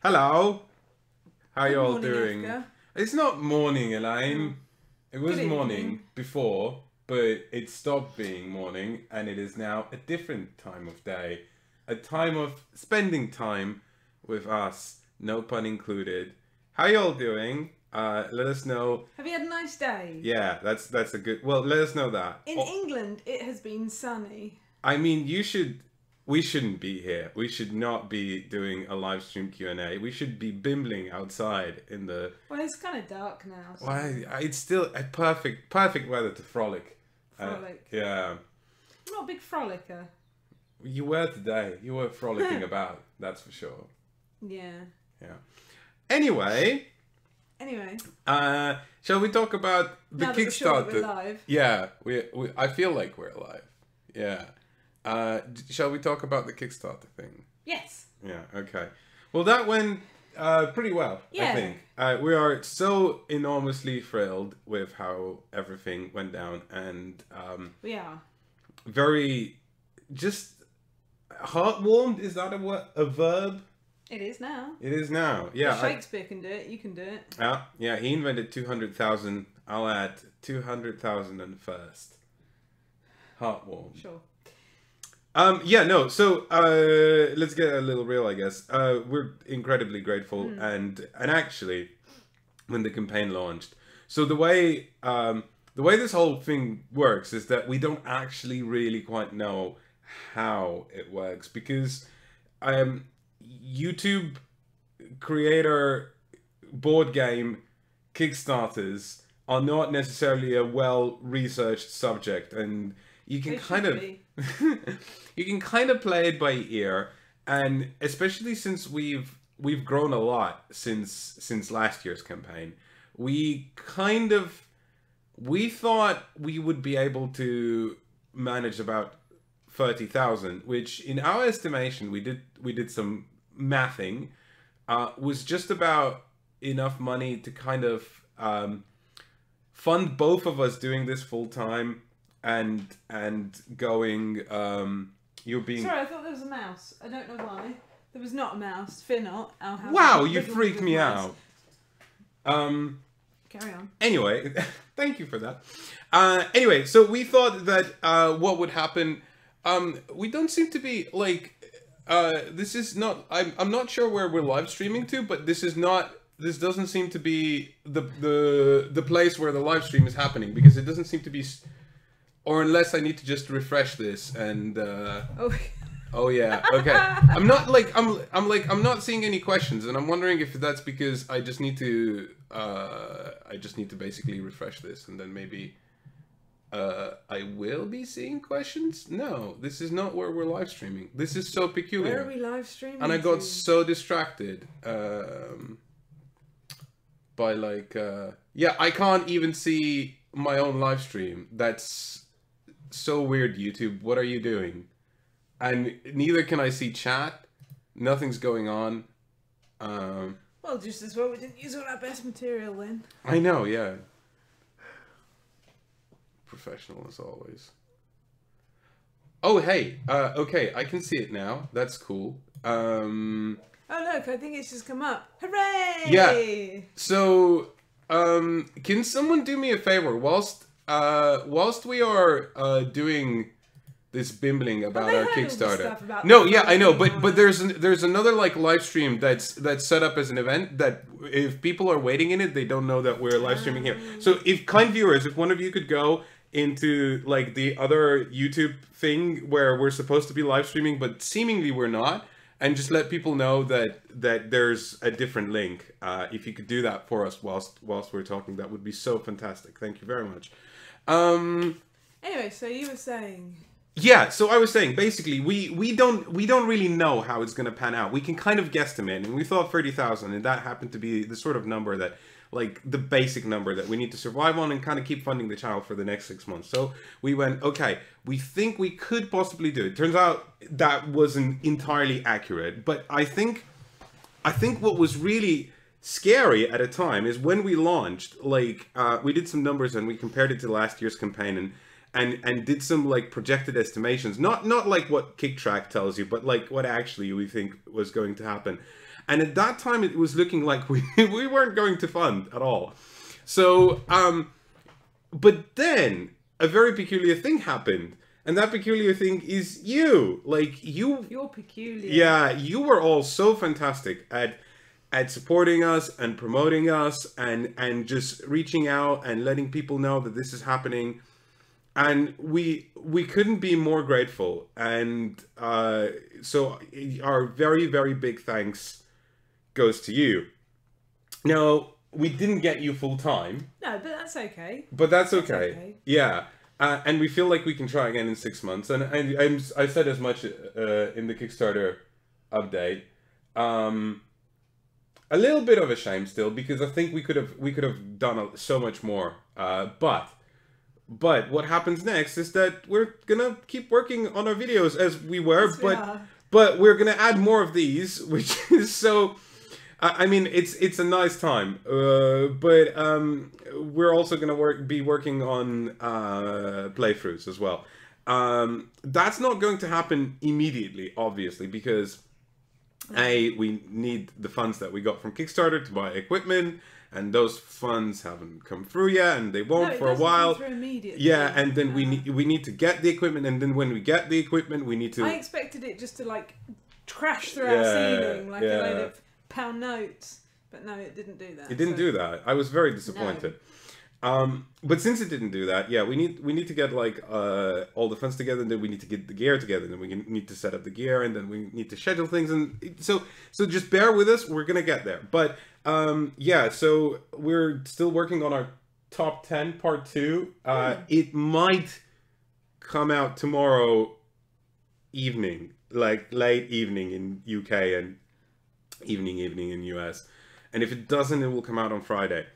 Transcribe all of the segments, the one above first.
Hello. How you Good all morning, doing? Edgar. It's not morning, Elaine. It was Good morning evening. before, but it stopped being morning, and it is now a different time of day. A time of spending time with us, no pun included. How you all doing? Let us know. Have you had a nice day? Yeah, that's a good. Well, let us know that. In England, it has been sunny. I mean, you should. We shouldn't be here. We should not be doing a live stream Q&A. We should be bimbling outside in the. Well, it's kind of dark now. So. Why? It's still a perfect weather to frolic. Frolic. Yeah. I'm not a big frolicker. You were today. You were frolicking about. That's for sure. Yeah. Yeah. Anyway. Anyway. Shall we talk about the Now that we're sure Kickstarter? that we're live. Yeah. We. I feel like we're alive. Yeah. Shall we talk about the Kickstarter thing? Yes. Yeah, okay. Well, that went pretty well, Yeah. I think. We are so enormously thrilled with how everything went down, and We are. very just heartwarmed. Is that a verb? It is now. It is now. If Yeah. Shakespeare can do it, you can do it. Yeah, he invented 200,000. I'll add 200,000 and first. Heartwarmed. Sure. Yeah, no, so let's get a little real, I guess. We're incredibly grateful and actually when the campaign launched. So the way this whole thing works is that we don't actually really quite know how it works because YouTube creator board game Kickstarters are not necessarily a well-researched subject, and you can They kind should of be. you can kind of play it by ear, and especially since we've grown a lot since last year's campaign, we thought we would be able to manage about 30,000, which in our estimation, we did some mathing, was just about enough money to kind of fund both of us doing this full time and going. You're being. Sorry, I thought there was a mouse. I don't know why. There was not a mouse. Fear not. Our house Wow, is you riddled freaked with me mice. out. Carry on. Anyway, thank you for that. Anyway, so we thought that what would happen. We don't seem to be like. This is not. I'm not sure where we're live streaming to, but this is not. This doesn't seem to be the place where the live stream is happening because it doesn't seem to be. Or unless I need to just refresh this and. Oh. Oh yeah. Okay. I'm not seeing any questions, and I'm wondering if that's because I just need to basically refresh this, and then maybe I will be seeing questions. No, this is not where we're live streaming. This is so peculiar. Where are we live streaming? And I got to? so distracted by yeah, I can't even see my own live stream. That's so weird, YouTube. What are you doing? And neither can I see chat. Nothing's going on. Well, just as well we didn't use all our best material then. I know, yeah. Professional as always. Oh, hey. Okay, I can see it now. That's cool. Oh look, I think it's just come up. Hooray! Yeah. So, can someone do me a favor whilst we are doing this bimbling about they our heard all the Kickstarter? stuff about No, the yeah, I know, funding but there's another like live stream that's set up as an event that if people are waiting in it, they don't know that we're live streaming here. So if kind viewers, if one of you could go into like the other YouTube thing where we're supposed to be live streaming, but seemingly we're not, and just let people know that there's a different link. If you could do that for us whilst we're talking, that would be so fantastic. Thank you very much. Anyway, so you were saying. Yeah, so I was saying basically we don't really know how it's gonna pan out. We can kind of guesstimate, and we thought 30,000, and that happened to be the sort of number that, like, the basic number that we need to survive on and kind of keep funding the channel for the next 6 months. So we went, okay, we think we could possibly do it. Turns out that wasn't entirely accurate, but I think what was really scary at a time is when we launched, like, we did some numbers and we compared it to last year's campaign, and did some like projected estimations, not like what KickTrack tells you, but like what actually we think was going to happen. And at that time, it was looking like we weren't going to fund at all. So, but then a very peculiar thing happened. And that peculiar thing is you. Like, You're peculiar. Yeah, you were all so fantastic at supporting us and promoting us and just reaching out and letting people know that this is happening. And we couldn't be more grateful. And so our very, very big thanks goes to you. Now, we didn't get you full time. No, but that's okay. But that's okay. Yeah. And we feel like we can try again in 6 months. And I said as much in the Kickstarter update. A little bit of a shame still, because I think we could have done so much more. But what happens next is that we're gonna keep working on our videos as we were, Yes, but we're gonna add more of these, which is so. I mean, it's a nice time, but we're also gonna be working on playthroughs as well. That's not going to happen immediately, obviously, because we need the funds that we got from Kickstarter to buy equipment, and those funds haven't come through yet, and they won't for a while. Come through immediately. Yeah, and then we need to get the equipment, and then when we get the equipment, we need to. I expected it just to like crash through our ceiling like a load of pound notes, but no, it didn't do that. It didn't do that. I was very disappointed. No. But since it didn't do that, we need to get like all the funds together, and then we need to get the gear together, and then we need to set up the gear, and then we need to schedule things, and so just bear with us. We're gonna get there. But so we're still working on our top 10 part 2. It might come out tomorrow evening, like late evening in UK and evening in US, and if it doesn't, it will come out on Friday.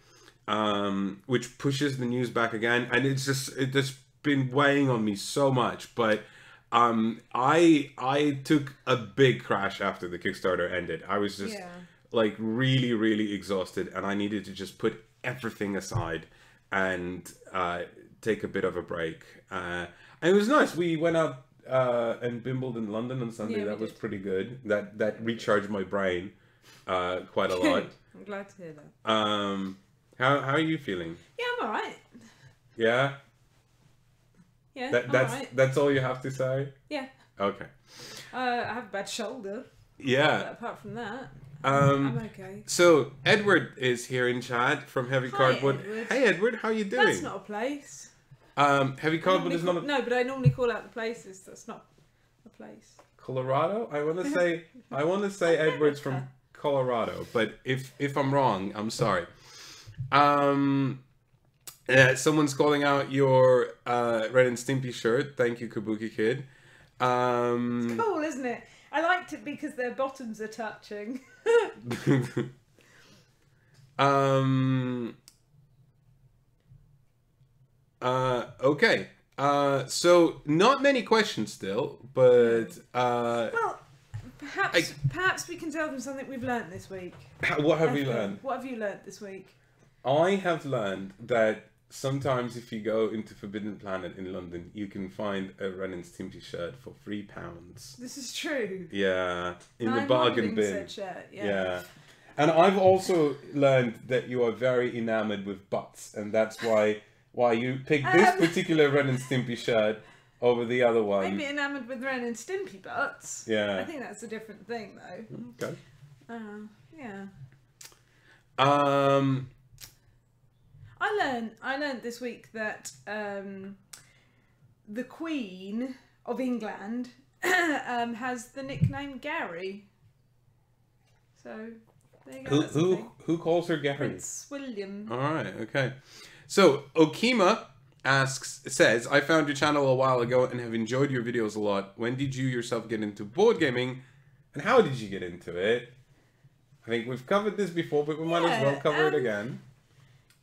Which pushes the news back again, and it's just been weighing on me so much. But I took a big crash after the Kickstarter ended. I was just like really exhausted, and I needed to just put everything aside and take a bit of a break. And it was nice. We went out and bimbled in London on Sunday. That was pretty good. That recharged my brain quite a lot. I'm glad to hear that. How are you feeling? Yeah, I'm alright. Yeah? Yeah, that's all you have to say? Yeah. Okay. I have a bad shoulder. Yeah. But apart from that, I'm okay. So, Edward is here in chat from Heavy Cardboard. Edward. Hey, Edward, how you doing? That's not a place. Heavy Cardboard is not a... No, but I normally call out the places. That's not a place. Colorado? I want to say Edward's from Colorado, but if I'm wrong, I'm sorry. Someone's calling out your Ren and Stimpy shirt. Thank you, Kabuki Kid. It's cool, isn't it? I liked it because their bottoms are touching. Okay. So not many questions still, but well, perhaps we can tell them something we've learnt this week. What have we learned? What have you learnt this week? I have learned that sometimes if you go into Forbidden Planet in London, you can find a Ren and Stimpy shirt for £3. This is true. Yeah, in the bargain bin. Yeah. And I've also learned that you are very enamored with butts, and that's why you picked this particular Ren and Stimpy shirt over the other one. Maybe enamored with Ren and Stimpy butts. Yeah. I think that's a different thing, though. Okay. Yeah. I learned this week that the Queen of England has the nickname Gary. So there you go. Who calls her Gary? Prince William. All right. Okay. So Okima says, I found your channel a while ago and have enjoyed your videos a lot. When did you yourself get into board gaming, and how did you get into it? I think we've covered this before, but we might as well cover it again.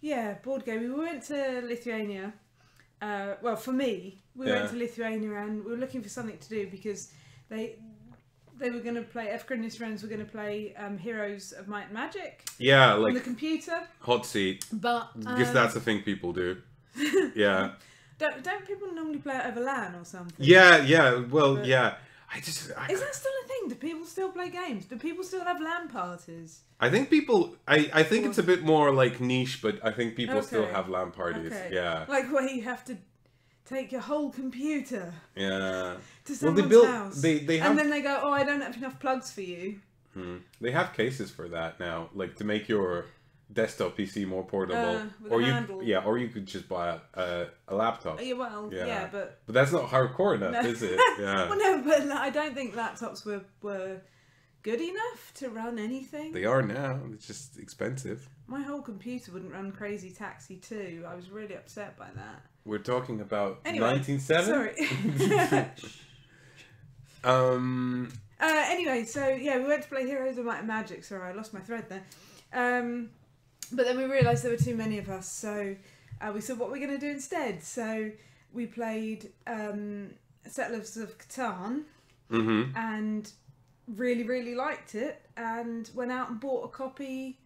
Yeah, board gaming. We went to Lithuania. Well, for me, we went to Lithuania and we were looking for something to do because they were going to play, Efka and his friends were going to play Heroes of Might and Magic. Yeah, like on the computer. Hot seat. But because that's the thing people do. Yeah. Don't people normally play it over LAN or something? Yeah. Well, But- yeah. Is that still a thing? Do people still play games? Do people still have LAN parties? I think people. I think it's a bit more like niche, but I think people still Okay. have LAN parties. Okay. Yeah. Like where you have to take your whole computer Yeah. to someone's house. They have and then they go, oh, I don't have enough plugs for you. they have cases for that now, like to make your desktop PC more portable, With or a you handle. or you could just buy a laptop. Yeah, well, yeah, but that's not hardcore enough, No. is it? Yeah. well, no, but I don't think laptops were good enough to run anything. They are now. It's just expensive. My whole computer wouldn't run Crazy Taxi 2. I was really upset by that. We're talking about Anyway, 1907. Sorry. Anyway, so yeah, we went to play Heroes of Might and Magic. Sorry, I lost my thread there. But then we realised there were too many of us, so we said, what we're going to do instead? So we played Settlers of Catan and really, really liked it, and went out and bought a copy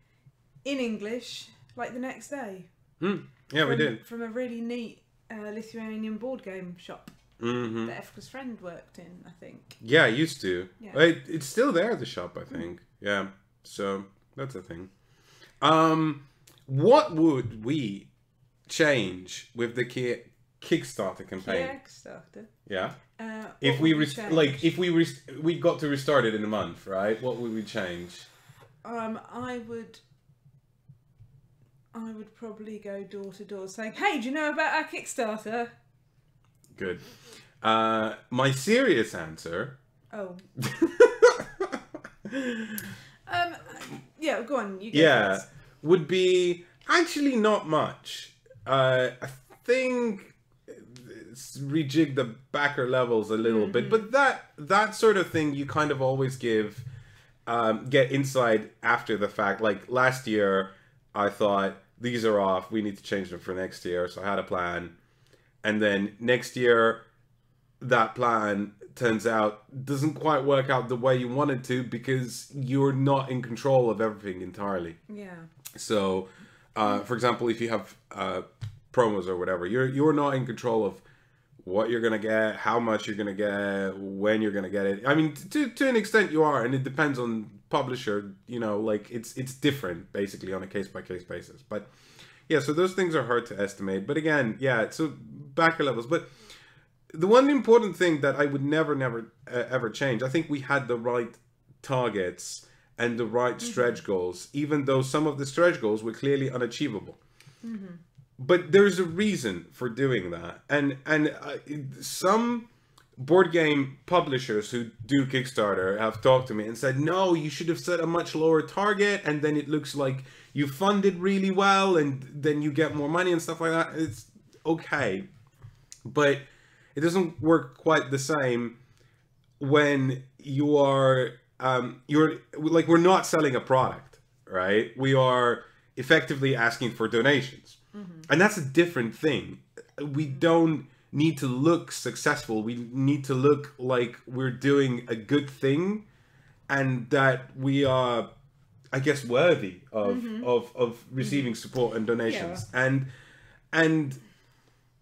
in English like the next day. Yeah, we did. From a really neat Lithuanian board game shop that Efka's friend worked in, I think. Yeah, I used to. Yeah. It's still there, the shop, I think. Yeah, so that's a thing. What would we change with the Kickstarter campaign? Kickstarter. Yeah. If we got to restart it in a month, right? What would we change? I would probably go door to door saying, "Hey, do you know about our Kickstarter?" Good. My serious answer. Oh. Yeah, go on. You go first. Would be actually not much. I think rejig the backer levels a little bit, but that sort of thing you kind of always get inside after the fact. Like last year, I thought these are off. We need to change them for next year, so I had a plan, and then next year, that plan turns out doesn't quite work out the way you want it to because you're not in control of everything entirely. Yeah. So, for example, if you have promos or whatever, you're not in control of what you're gonna get, how much you're gonna get, when you're gonna get it. I mean, to an extent you are, and it depends on publisher. You know, like it's different basically on a case by case basis. But yeah, so those things are hard to estimate. But again, yeah, so backer levels. But the one important thing that I would never ever change, I think we had the right targets and the right stretch goals, even though some of the stretch goals were clearly unachievable. But there's a reason for doing that, and some board game publishers who do Kickstarter have talked to me and said, no, you should have set a much lower target, and then it looks like you funded really well, and then you get more money and stuff like that. It's okay, but it doesn't work quite the same when you are you're like, we're not selling a product, right? We are effectively asking for donations. And that's a different thing. We don't need to look successful. We need to look like we're doing a good thing and that we are, I guess, worthy of receiving support and donations. Yeah. And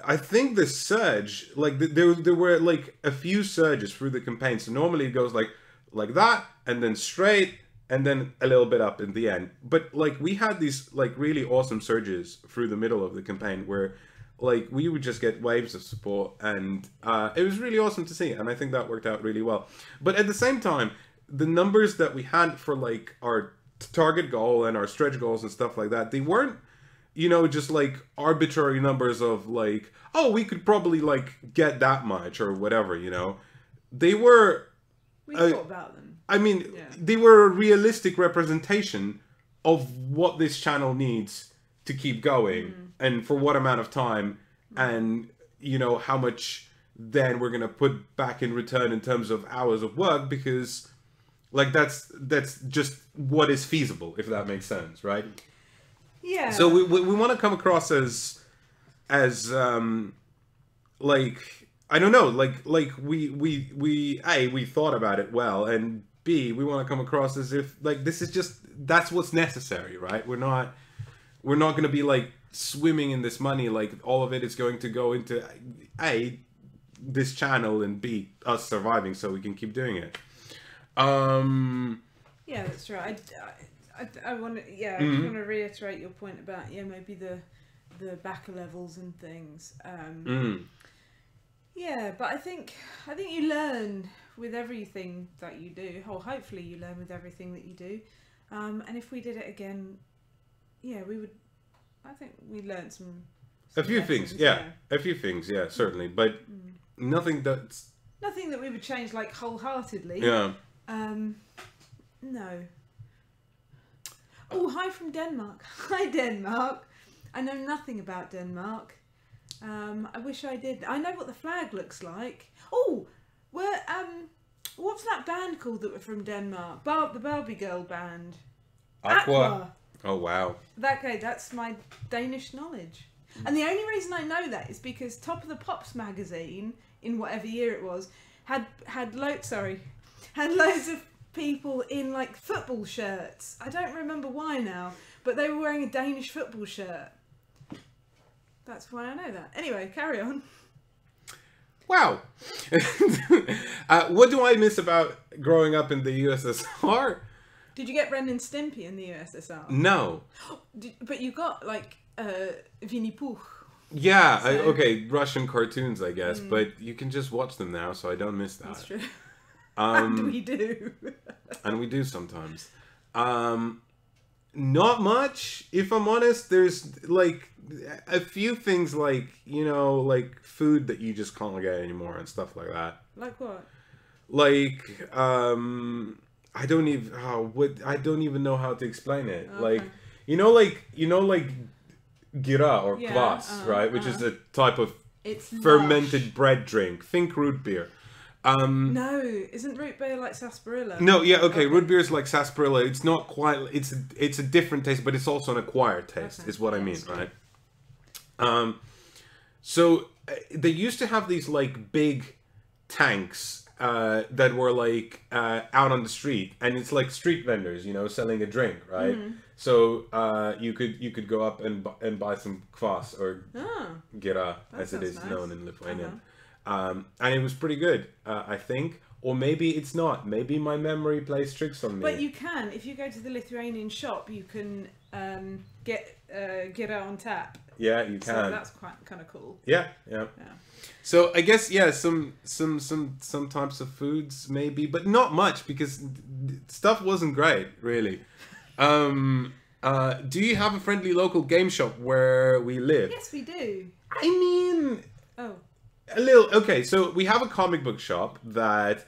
I think the surge, like there were like a few surges through the campaign. So normally it goes like that, and then straight, and then a little bit up in the end. But like we had these like really awesome surges through the middle of the campaign where like we would just get waves of support, and it was really awesome to see. And I think that worked out really well. But at the same time, the numbers that we had for like our target goal and our stretch goals and stuff like that, they weren't, you know, just like arbitrary numbers of like, oh, we could probably like get that much or whatever, you know. They were... We thought about them. I mean, they were a realistic representation of what this channel needs to keep going and for what amount of time and, you know, how much then we're going to put back in return in terms of hours of work, because like that's just what is feasible, if that makes sense, right? Yeah. So we want to come across as like, I don't know, like we A, we thought about it well, and B, we want to come across as if like this is just, that's what's necessary, right? We're not going to be like swimming in this money. Like all of it is going to go into A, this channel, and B, us surviving so we can keep doing it. Yeah, that's right. I want to I just want to reiterate your point about maybe the backer levels and things. Yeah, but I think you learn with everything that you do. Or hopefully you learn with everything that you do. And if we did it again, we would. I think we learned some a few lessons, things, a few things, certainly, but nothing that we would change like wholeheartedly. Yeah. No. Oh, hi from Denmark. Hi, Denmark. I know nothing about Denmark. I wish I did. I know what the flag looks like. Oh, what's that band called that were from Denmark? The Barbie Girl band. Aqua. Oh, wow. That's my Danish knowledge. And the only reason I know that is because Top of the Pops magazine, in whatever year it was, had loads of people in like football shirts. I don't remember why now, but they were wearing a Danish football shirt. That's why I know that. Anyway, carry on. Wow. What do I miss about growing up in the USSR? Did you get Ren and Stimpy in the USSR? No. But you got like Winnie Pooh. Yeah, okay, Russian cartoons, I guess, but you can just watch them now, so I don't miss that. That's true. And we do. And we do sometimes. Not much, if I'm honest. There's like a few things like, like food that you just can't get anymore and stuff like that. Like what? Like, I don't even know how to explain it. Okay. Like, gira or kvass, right? Which is a type of fermented bread drink. Think root beer. No, isn't root beer like sarsaparilla? No, okay. Root beer is like sarsaparilla. It's not quite. It's a different taste, but it's also an acquired taste. Okay. Is what I mean, right? So they used to have these like big tanks that were like out on the street, and it's like street vendors, selling a drink, right? So you could go up and buy some kvass or gira, as it is known in Lithuanian. And it was pretty good, I think. Or maybe it's not. Maybe my memory plays tricks on me. But you can, if you go to the Lithuanian shop, you can get gira on tap. Yeah, you can. So that's quite kind of cool. Yeah. So I guess some types of foods maybe, but not much because stuff wasn't great really. Do you have a friendly local game shop where we live? Yes, we do. I mean, a little. Okay, so we have a comic book shop that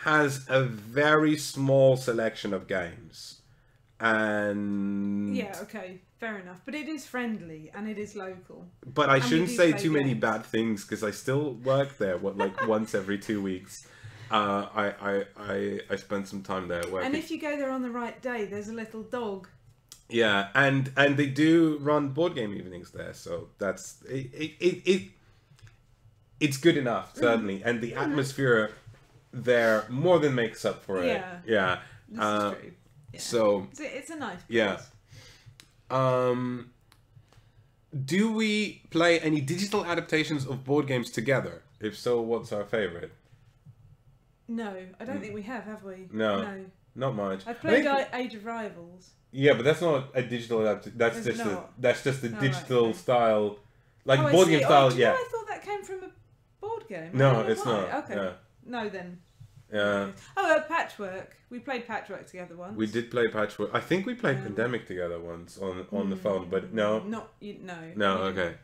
has a very small selection of games, and fair enough. But it is friendly and it is local. But I shouldn't say too many bad things because I still work there. Once every 2 weeks. I spent some time there working. And if you go there on the right day, there's a little dog. Yeah, and they do run board game evenings there, so that's it's good enough, certainly, and the atmosphere there more than makes up for it. Yeah, this is true. Yeah. So it's a nice place. Yeah. Do we play any digital adaptations of board games together? If so, what's our favorite? No, I don't think we have we? No, not much. I played Age of Rivals. Yeah, but that's not a digital adaptation. That's just a digital style, like board game style. I thought that came from a board game. No, it's not. Okay. Yeah. No, then. Yeah. Oh, Patchwork. We played Patchwork together once. We did play Patchwork. I think we played Pandemic together once on the phone, but no. No. Okay.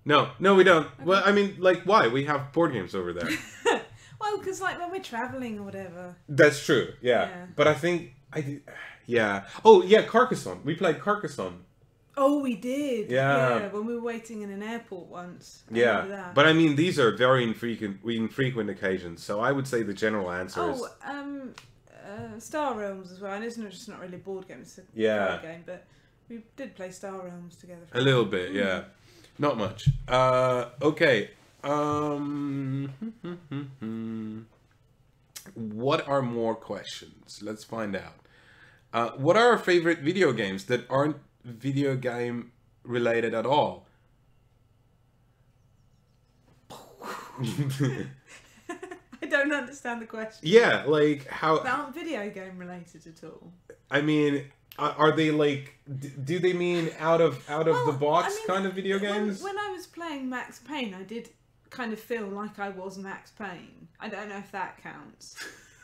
No, we don't. Okay. Well, I mean, like, why? We have board games over there. Well, because like when we're traveling or whatever. That's true. Yeah. But I think I did. Yeah. Oh, yeah. Carcassonne. We played Carcassonne. Oh, we did. Yeah. When we were waiting in an airport once. I remember that. But I mean, these are very infrequent occasions. So I would say the general answer is. Star Realms as well. And it's just not really a board game. It's a card game, but we did play Star Realms together. A little bit, yeah. Not much. Okay. What are more questions? Let's find out. What are our favorite video games that aren't video game related at all. I don't understand the question. Yeah, like how... They aren't video game related at all. I mean, are they like... Do they mean out of the box I mean, kind of video games? When I was playing Max Payne, I did kind of feel like I was Max Payne. I don't know if that counts.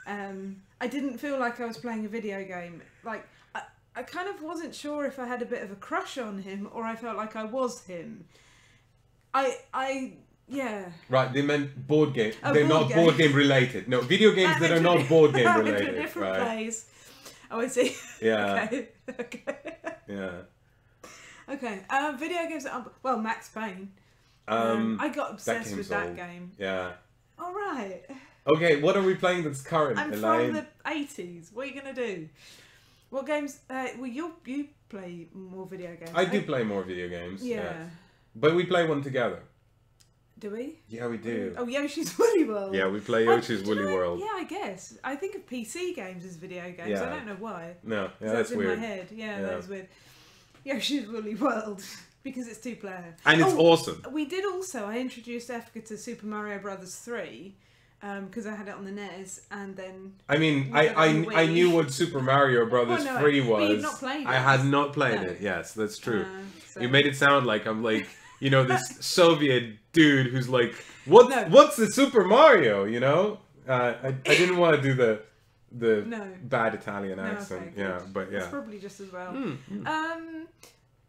I didn't feel like I was playing a video game. Like, I kind of wasn't sure if I had a bit of a crush on him or I felt like I was him. Yeah. Right, they meant board game. Oh, They're board not game. board game related. No, video games that are not board game I'm related. into a different Right? place. Oh, I see. Yeah. Okay. Okay. Yeah. Okay. Video games that are... Well, Max Payne. I got obsessed with that game. Yeah. All right. Okay, what are we playing that's current, I'm Elaine? from the 80s. What are you going to do? What games... well, you play more video games. I do play more video games. Yeah. Yes. But we play one together. Do we? Yeah, we do. Oh, Yoshi's Woolly World. Yeah, we play Yoshi's Woolly World. Yeah, I guess. I think of PC games as video games. Yeah. I don't know why. No, yeah, That's that's in weird. my head. Yeah, that is weird. Yoshi's Woolly World. Because it's 2-player. And it's awesome. We did also... I introduced Efka to Super Mario Brothers 3. Because I had it on the NES, and then... I mean, I knew what Super Mario Brothers 3 was. But you'd not played it. I had not played it. Yes, that's true. So... You made it sound like I'm like, you know, this Soviet dude who's like, what's the Super Mario? You know, I didn't want to do the bad Italian accent. Okay, yeah, but yeah, it's probably just as well.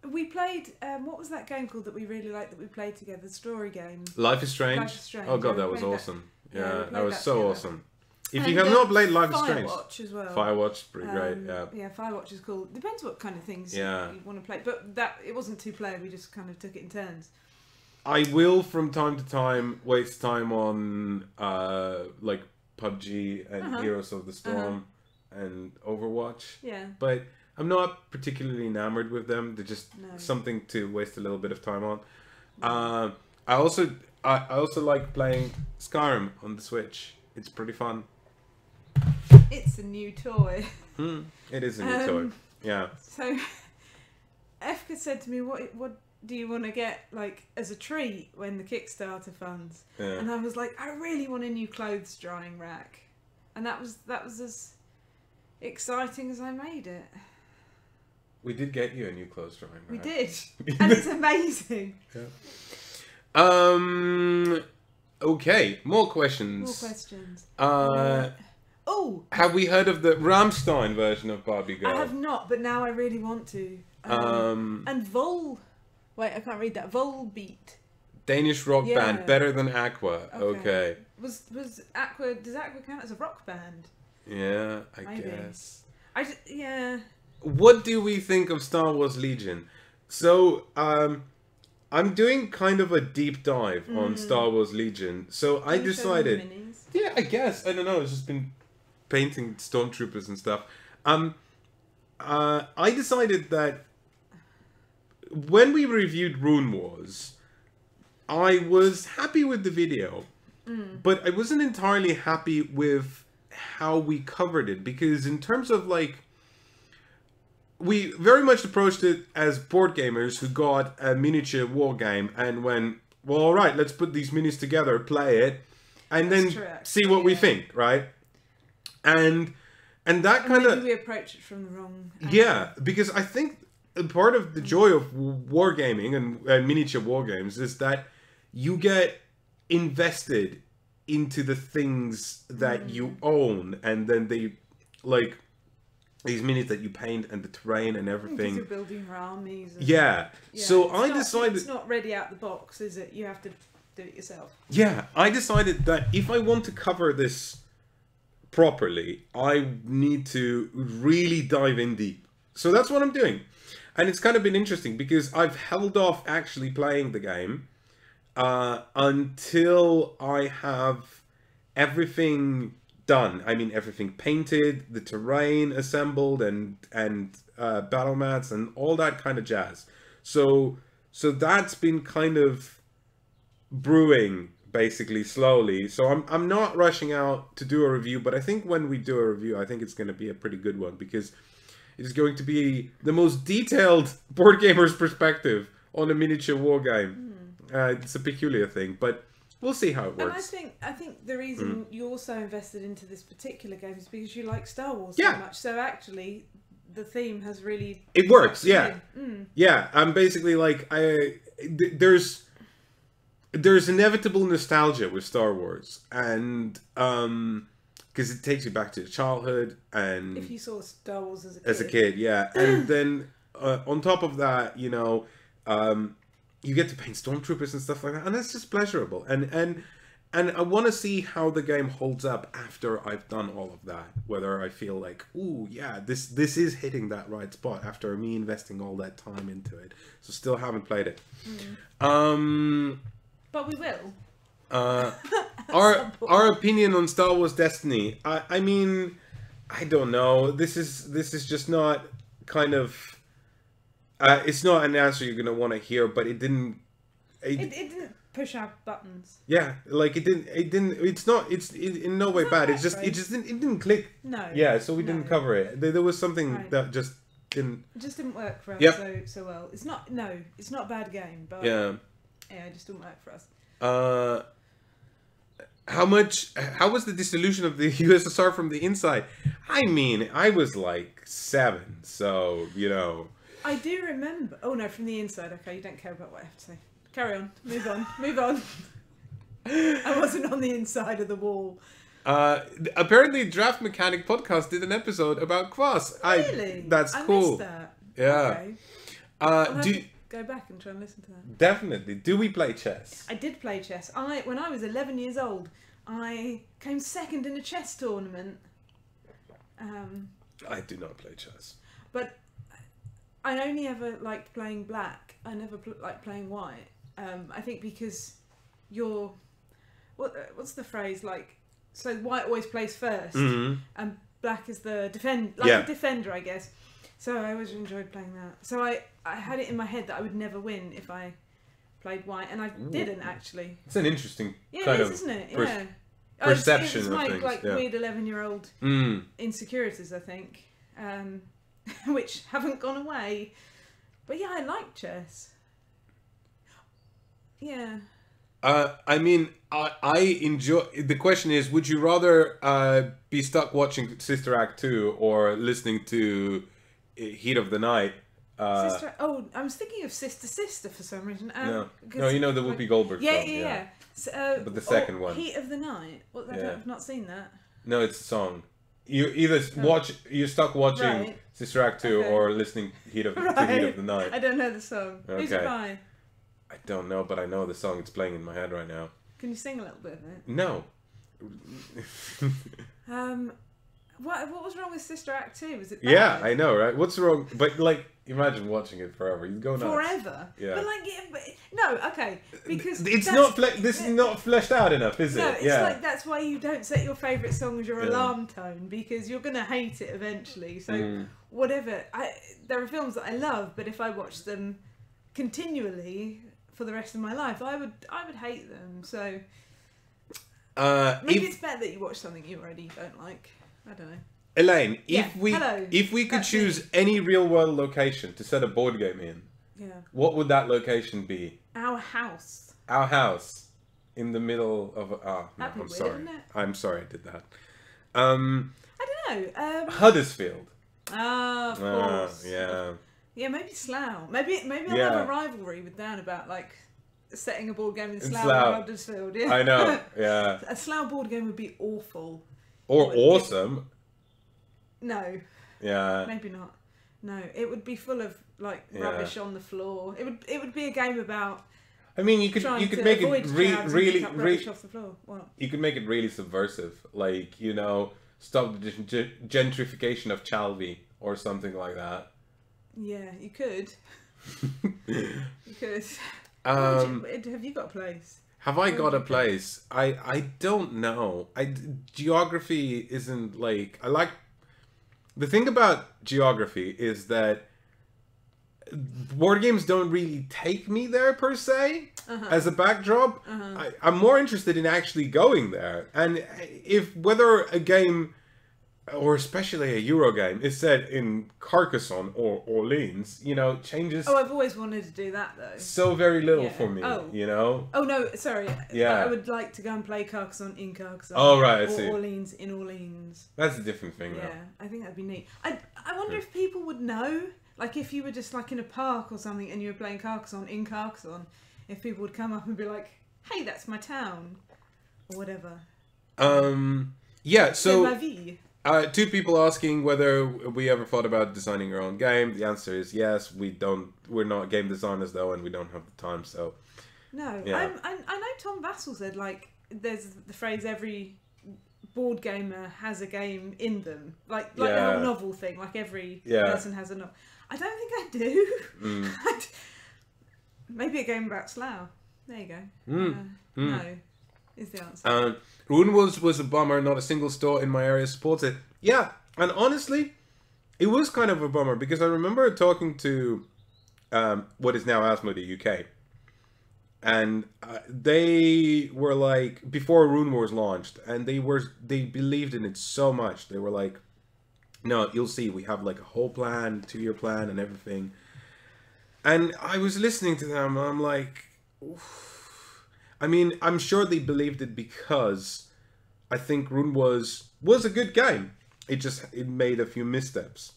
We played. What was that game called that we really liked that we played together? The story game. Life is Strange. Life is Strange. Oh god, Yeah, that was we played awesome. that. Yeah, we that played was that so together. awesome. If And, you have not played Life is Strange, Firewatch as well. Firewatch is pretty great. Yeah. Yeah, Firewatch is cool. Depends what kind of things you want to play. But it wasn't 2-player. We just kind of took it in turns. I will from time to time waste time on like PUBG and Heroes of the Storm and Overwatch. Yeah. But I'm not particularly enamored with them. They're just something to waste a little bit of time on. I also like playing Skyrim on the Switch. It's pretty fun. It's a new toy. It is a new toy. Yeah. So, Efka said to me, "What do you want to get like as a treat when the Kickstarter funds?" Yeah. And I was like, "I really want a new clothes drying rack," and that was as exciting as I made it. We did get you a new clothes drying rack. We did, and it's amazing. Yeah. Okay, more questions. More questions. Oh, have we heard of the Rammstein version of Barbie Girl? I have not, but now I really want to. And wait, I can't read that. Volbeat. Danish rock band, better than Aqua. Okay. Was Aqua? Does Aqua count as a rock band? Yeah, I guess. Yeah. What do we think of Star Wars Legion? So, I'm doing kind of a deep dive on Star Wars Legion. So I decided, yeah, I guess, I don't know. It's just been painting stormtroopers and stuff. I decided that when we reviewed Rune Wars, I was happy with the video, but I wasn't entirely happy with how we covered it, because in terms of like, we very much approached it as board gamers who got a miniature war game and went, well, all right, let's put these minis together, play it, and then see what we think, right? And that kind of... Maybe we approach it from the wrong angle. Yeah, because I think part of the joy of wargaming and miniature war games is that you get invested into the things that you own, and then they, like, these minis that you paint and the terrain and everything. You're building your armies. Yeah. So I decided... It's not ready out the box, is it? You have to do it yourself. Yeah, I decided that if I want to cover this properly, I need to really dive in deep. So that's what I'm doing. And it's kind of been interesting because I've held off actually playing the game until I have everything done. I mean, everything painted, the terrain assembled, and battle mats and all that kind of jazz. So that's been kind of brewing basically slowly. So I'm not rushing out to do a review, but I think when we do a review, I think it's going to be a pretty good one, because it is going to be the most detailed board gamer's perspective on a miniature war game. It's a peculiar thing, but we'll see how it works. And I think the reason you also invested into this particular game is because you like Star Wars so much. So actually, the theme has really works. Yeah, yeah. I'm basically like there's inevitable nostalgia with Star Wars, and because it takes you back to your childhood, and if you saw Star Wars as a kid, yeah, and then on top of that, you know, you get to paint stormtroopers and stuff like that, and that's just pleasurable. And I want to see how the game holds up after I've done all of that. Whether I feel like, ooh, yeah, this is hitting that right spot after me investing all that time into it. So still haven't played it. But we will. Our opinion on Star Wars Destiny. I mean, I don't know. This is just not kind of. It's not an answer you're gonna want to hear, but it didn't. It didn't push our buttons. Yeah, like it didn't. It's in no way bad. It didn't click. No. Yeah, so we didn't cover it. There was something that just didn't. It just didn't work for us so well. It's not a bad game, but yeah, it just didn't work for us. How was the dissolution of the USSR from the inside? I mean, I was like 7, so you know. I do remember. Oh no, from the inside. Okay, you don't care about what I have to say. Carry on. Move on. Move on. I wasn't on the inside of the wall. Apparently, Draft Mechanic Podcast did an episode about Kvass. Really? That's cool. I missed that. Yeah. Okay. I'll have to go back and try and listen to that. Definitely. Do we play chess? I did play chess. When I was 11 years old, I came second in a chess tournament. I do not play chess. But I only ever liked playing black. I never liked playing white. I think because you're... What's the phrase? Like, so white always plays first, and black is the defender, I guess. So I always enjoyed playing that. So I had it in my head that I would never win if I played white, and I didn't actually. It's an interesting isn't it? Yeah. Perception it's of my things. Weird 11-year-old insecurities, I think, which haven't gone away. But yeah, I like chess. Yeah. I mean, I enjoy. The question is, would you rather be stuck watching Sister Act 2 or listening to Heat of the Night? I was thinking of Sister for some reason. No, you know the Whoopi Goldberg song. Yeah. So, but the second one, Heat of the Night. I've not seen that. No, it's a song. You either you're stuck watching Sister Act 2 or listening to Heat of the Night. I don't know the song. Okay. Who's it by? I don't know, but I know the song. It's playing in my head right now. Can you sing a little bit of it? No. What was wrong with Sister Act 2? Was it bad? Yeah, I know, right? What's wrong? But like, imagine watching it forever. You'd go nuts. Forever? Yeah. But like, no, okay, because it's not. This is not fleshed out enough, is it? No, it's like that's why you don't set your favourite song as your alarm tone, because you're gonna hate it eventually. So whatever. There are films that I love, but if I watch them continually for the rest of my life, I would hate them. So maybe it's better that you watch something you already don't like. I don't know. Elaine, if we could choose any real world location to set a board game in, what would that location be? Our house. Our house in the middle of I'm sorry. Wouldn't it? I'm sorry I did that. I don't know. Huddersfield. Of course. Yeah. Yeah, maybe Slough. Maybe I'll have a rivalry with Dan about like setting a board game in Slough or Huddersfield. Yeah. I know. Yeah. A Slough board game would be awful. Or awesome. No. Yeah. Maybe not. No, it would be full of like rubbish on the floor. It would be a game about. I mean, you could make it really off the floor. What? You could make it really subversive, like stop the gentrification of Chalvey or something like that. Yeah, you could. You could. Have you got a place? Have I got a place? I don't know. Geography isn't like... I like... The thing about geography is that board games don't really take me there per se as a backdrop. I'm more interested in actually going there. And whether a game or especially a Euro game, is set in Carcassonne or Orleans, you know, changes Oh, I've always wanted to do that though. so very little Yeah. for me, Oh. you know? Oh no, sorry. Yeah. I would like to go and play Carcassonne in Carcassonne. Oh, right, I or see. Orleans in Orleans. That's a different thing, Yeah, though. I think that'd be neat. I wonder if people would know, like if you were just like in a park or something and you were playing Carcassonne in Carcassonne, if people would come up and be like, "Hey, that's my town," or whatever. Yeah, so... C'est ma vie. 2 people asking whether we ever thought about designing our own game. The answer is yes. We're not game designers though, and we don't have the time. So No, yeah. I know Tom Vassell said like there's the phrase every board gamer has a game in them, like the Yeah. whole novel thing. Like every Yeah. person has a novel. I don't think I do. Mm. Maybe a game about Slough. There you go. No, is the answer. Rune was a bummer. Not a single store in my area supports it. Yeah, and honestly, it was kind of a bummer because I remember talking to what is now Asmodee UK, and they were like before Rune Wars launched, and they believed in it so much. They were like, "No, you'll see. We have like a whole plan, 2-year plan, and everything." And I was listening to them, and I'm like. Oof. I mean, I'm sure they believed it because I think Rune was a good game. It made a few missteps,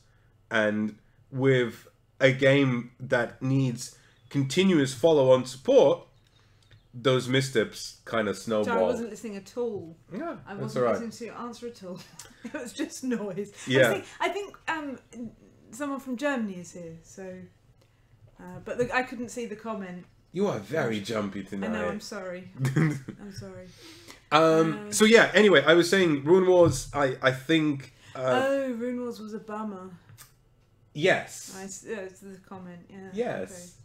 and with a game that needs continuous follow-on support, those missteps kind of snowball. So I wasn't listening at all. Yeah, I that's wasn't all right. listening to your answer at all. It was just noise. Yeah. I think someone from Germany is here, so. But I couldn't see the comment. You are very jumpy I tonight. know. I'm sorry. I'm sorry. So yeah. Anyway, I was saying Rune Wars. I think. Rune Wars was a bummer. Yes. It's the comment. Yeah. Yes.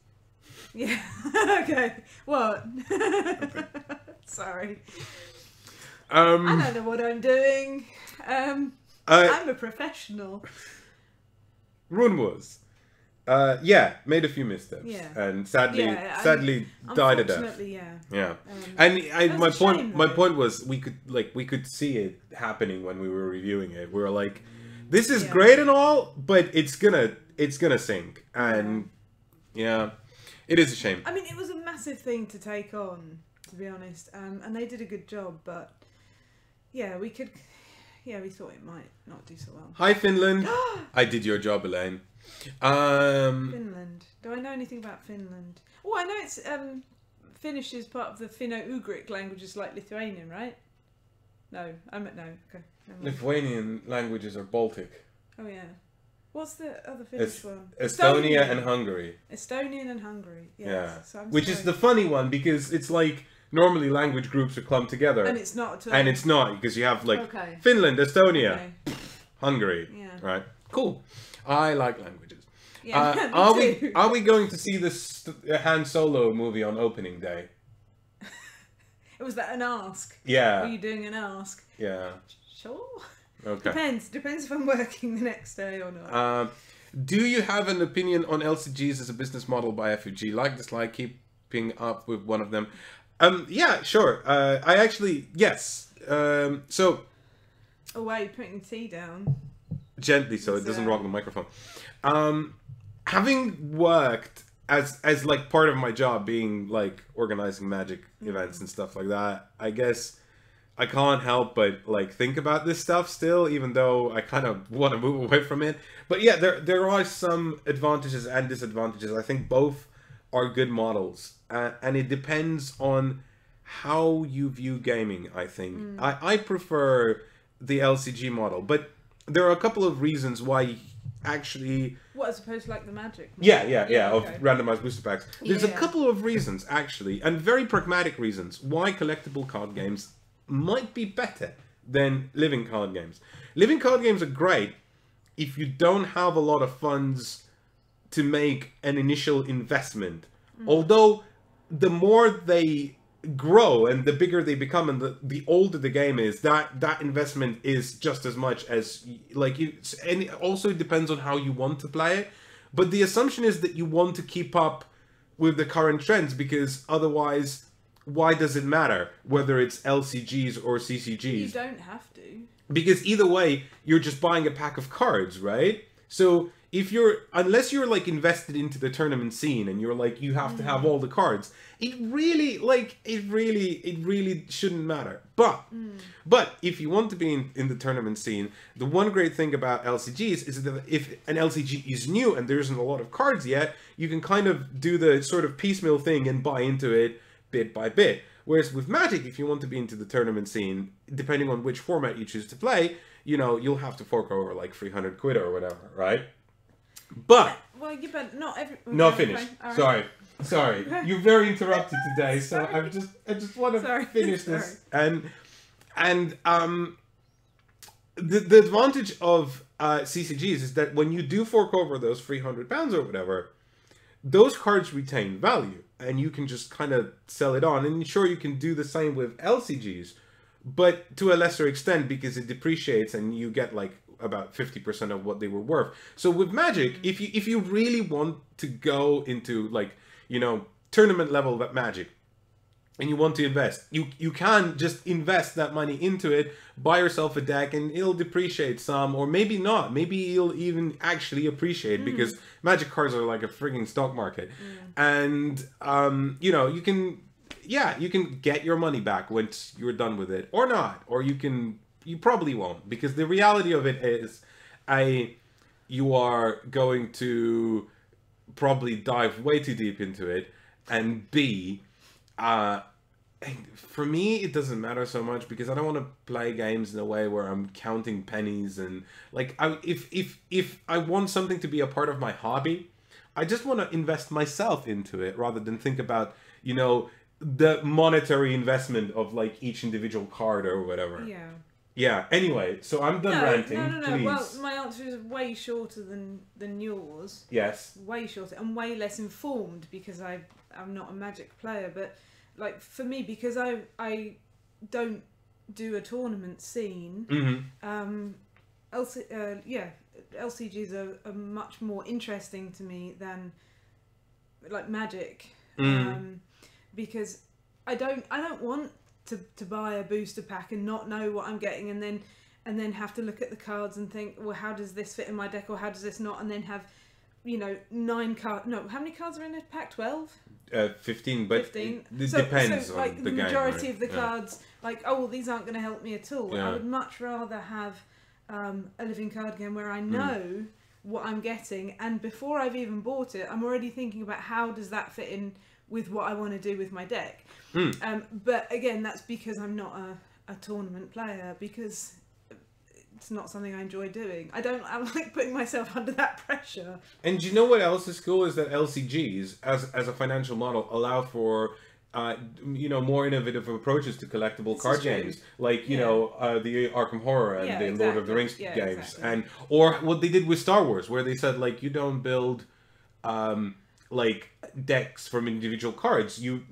Okay. Yeah. Okay. What? Sorry. I don't know what I'm doing. I'm a professional. Rune Wars. Yeah, made a few missteps. Yeah. And sadly died a death. Unfortunately, yeah. Yeah. That's My a shame, my though. point was we could see it happening when we were reviewing it. We were like, this is great and all, but it's gonna sink. And yeah, it is a shame. I mean, it was a massive thing to take on, to be honest. And they did a good job, but yeah, we thought it might not do so well. Hi Finland. I did your job, Elaine. Finland. Do I know anything about Finland? Oh, I know it's Finnish is part of the Finno-Ugric languages like Lithuanian, right? No, okay. Never mind. Lithuanian languages are Baltic. Oh yeah. What's the other Finnish one? Estonia and Hungary. Estonian and Hungary. Yes. Yeah. So I'm Which is the funny one because it's like normally language groups are clumped together. And it's not at all. And it's not because you have like Okay. Finland, Estonia, Okay. Hungary. Yeah. Right. Cool. I like languages. Yeah, me are too. we going to see this Han Solo movie on opening day? Was that an ask? Yeah. Were you doing an ask? Yeah. Sure. Okay. Depends if I'm working the next day or not. Do you have an opinion on LCGs as a business model by FUG? Like, dislike, keeping up with one of them? Yeah, sure. I actually, yes. So. Oh, wow, you're putting the tea down. Gently, so it doesn't rock the microphone. Having worked as like part of my job being like organizing Magic events and stuff like that, I guess I can't help but like think about this stuff still, even though I kind of want to move away from it. But yeah, there are some advantages and disadvantages. I think both are good models, and it depends on how you view gaming. I think I prefer the LCG model, but there are a couple of reasons why actually. What, as opposed to like the Magic? Yeah, of okay. randomized booster packs. There's a Yeah. couple of reasons, actually, and very pragmatic reasons, why collectible card games might be better than living card games. Living card games are great if you don't have a lot of funds to make an initial investment. Although, the more they grow and the bigger they become and the older the game is, that investment is just as much as like you. And it also depends on how you want to play it, but the assumption is that you want to keep up with the current trends, because otherwise why does it matter whether it's LCGs or CCGs? You don't have to. Because either way, you're just buying a pack of cards, right? So if unless you're like invested into the tournament scene and you're like, you have to have all the cards, it really shouldn't matter. But if you want to be in the tournament scene, the one great thing about LCGs is that if an LCG is new and there isn't a lot of cards yet, you can kind of do the sort of piecemeal thing and buy into it bit by bit. Whereas with Magic, if you want to be into the tournament scene, depending on which format you choose to play, you know, you'll have to fork over like 300 quid or whatever, right? But well, you bet not every. No, finished. Right. Sorry. You're very interrupted today, so I just want to finish this. And the advantage of CCGs is that when you do fork over those £300 or whatever, those cards retain value, and you can just kind of sell it on. And sure, you can do the same with LCGs, but to a lesser extent because it depreciates and you get like about 50% of what they were worth. So with Magic, if you really want to go into like, you know, tournament level Magic, and you want to invest, you can just invest that money into it, buy yourself a deck, and it'll depreciate some, or maybe not. Maybe you'll even actually appreciate because Magic cards are like a frigging stock market. And you know, you can get your money back once you're done with it, or not, or you probably won't, because the reality of it is, you are going to probably dive way too deep into it, and B, for me, it doesn't matter so much because I don't want to play games in a way where I'm counting pennies and like if I want something to be a part of my hobby, I just want to invest myself into it rather than think about, you know, the monetary investment of like each individual card or whatever. Yeah. Yeah. Anyway, so I'm done ranting. No. Please. Well, my answer is way shorter than yours. Yes. Way shorter and way less informed because I'm not a Magic player. But like for me, because I don't do a tournament scene. LCGs are much more interesting to me than like Magic. Because I don't want to buy a booster pack and not know what I'm getting, and then have to look at the cards and think, well, how does this fit in my deck, or how does this not, and then have, you know, 9 cards. No, how many cards are in a pack? 12? 15, but 15. It depends like, on the game. The majority right? of the cards, like, oh, well, these aren't going to help me at all. Yeah. I would much rather have a living card game where I know what I'm getting, and before I've even bought it, I'm already thinking about how does that fit in with what I want to do with my deck. But again, that's because I'm not a tournament player, because it's not something I enjoy doing. I like putting myself under that pressure. And you know what else is cool is that LCGs, as a financial model, allow for you know, more innovative approaches to collectible card games, like you know the Arkham Horror and the Lord of the Rings games, and or what they did with Star Wars, where they said like you don't build like decks from individual cards. You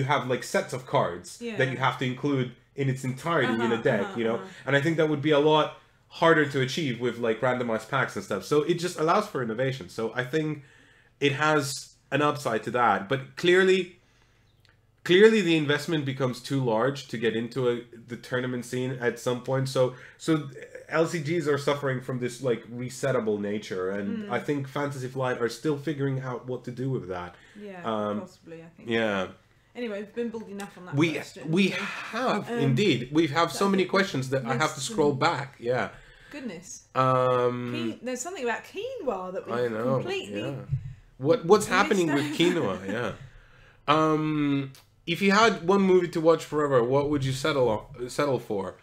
have like sets of cards that you have to include in its entirety in a deck, you know? And I think that would be a lot harder to achieve with like randomized packs and stuff. So it just allows for innovation. So I think it has an upside to that. But clearly the investment becomes too large to get into the tournament scene at some point. So LCGs are suffering from this like resettable nature, and I think Fantasy Flight are still figuring out what to do with that. Yeah, possibly, I think. Yeah. Anyway, we've bimbled enough on that question. We have, indeed. We have so many questions that I have to scroll back. Yeah. Goodness. There's something about quinoa that we completely... Yeah. What's happening with quinoa? Yeah. If you had one movie to watch forever, what would you settle for?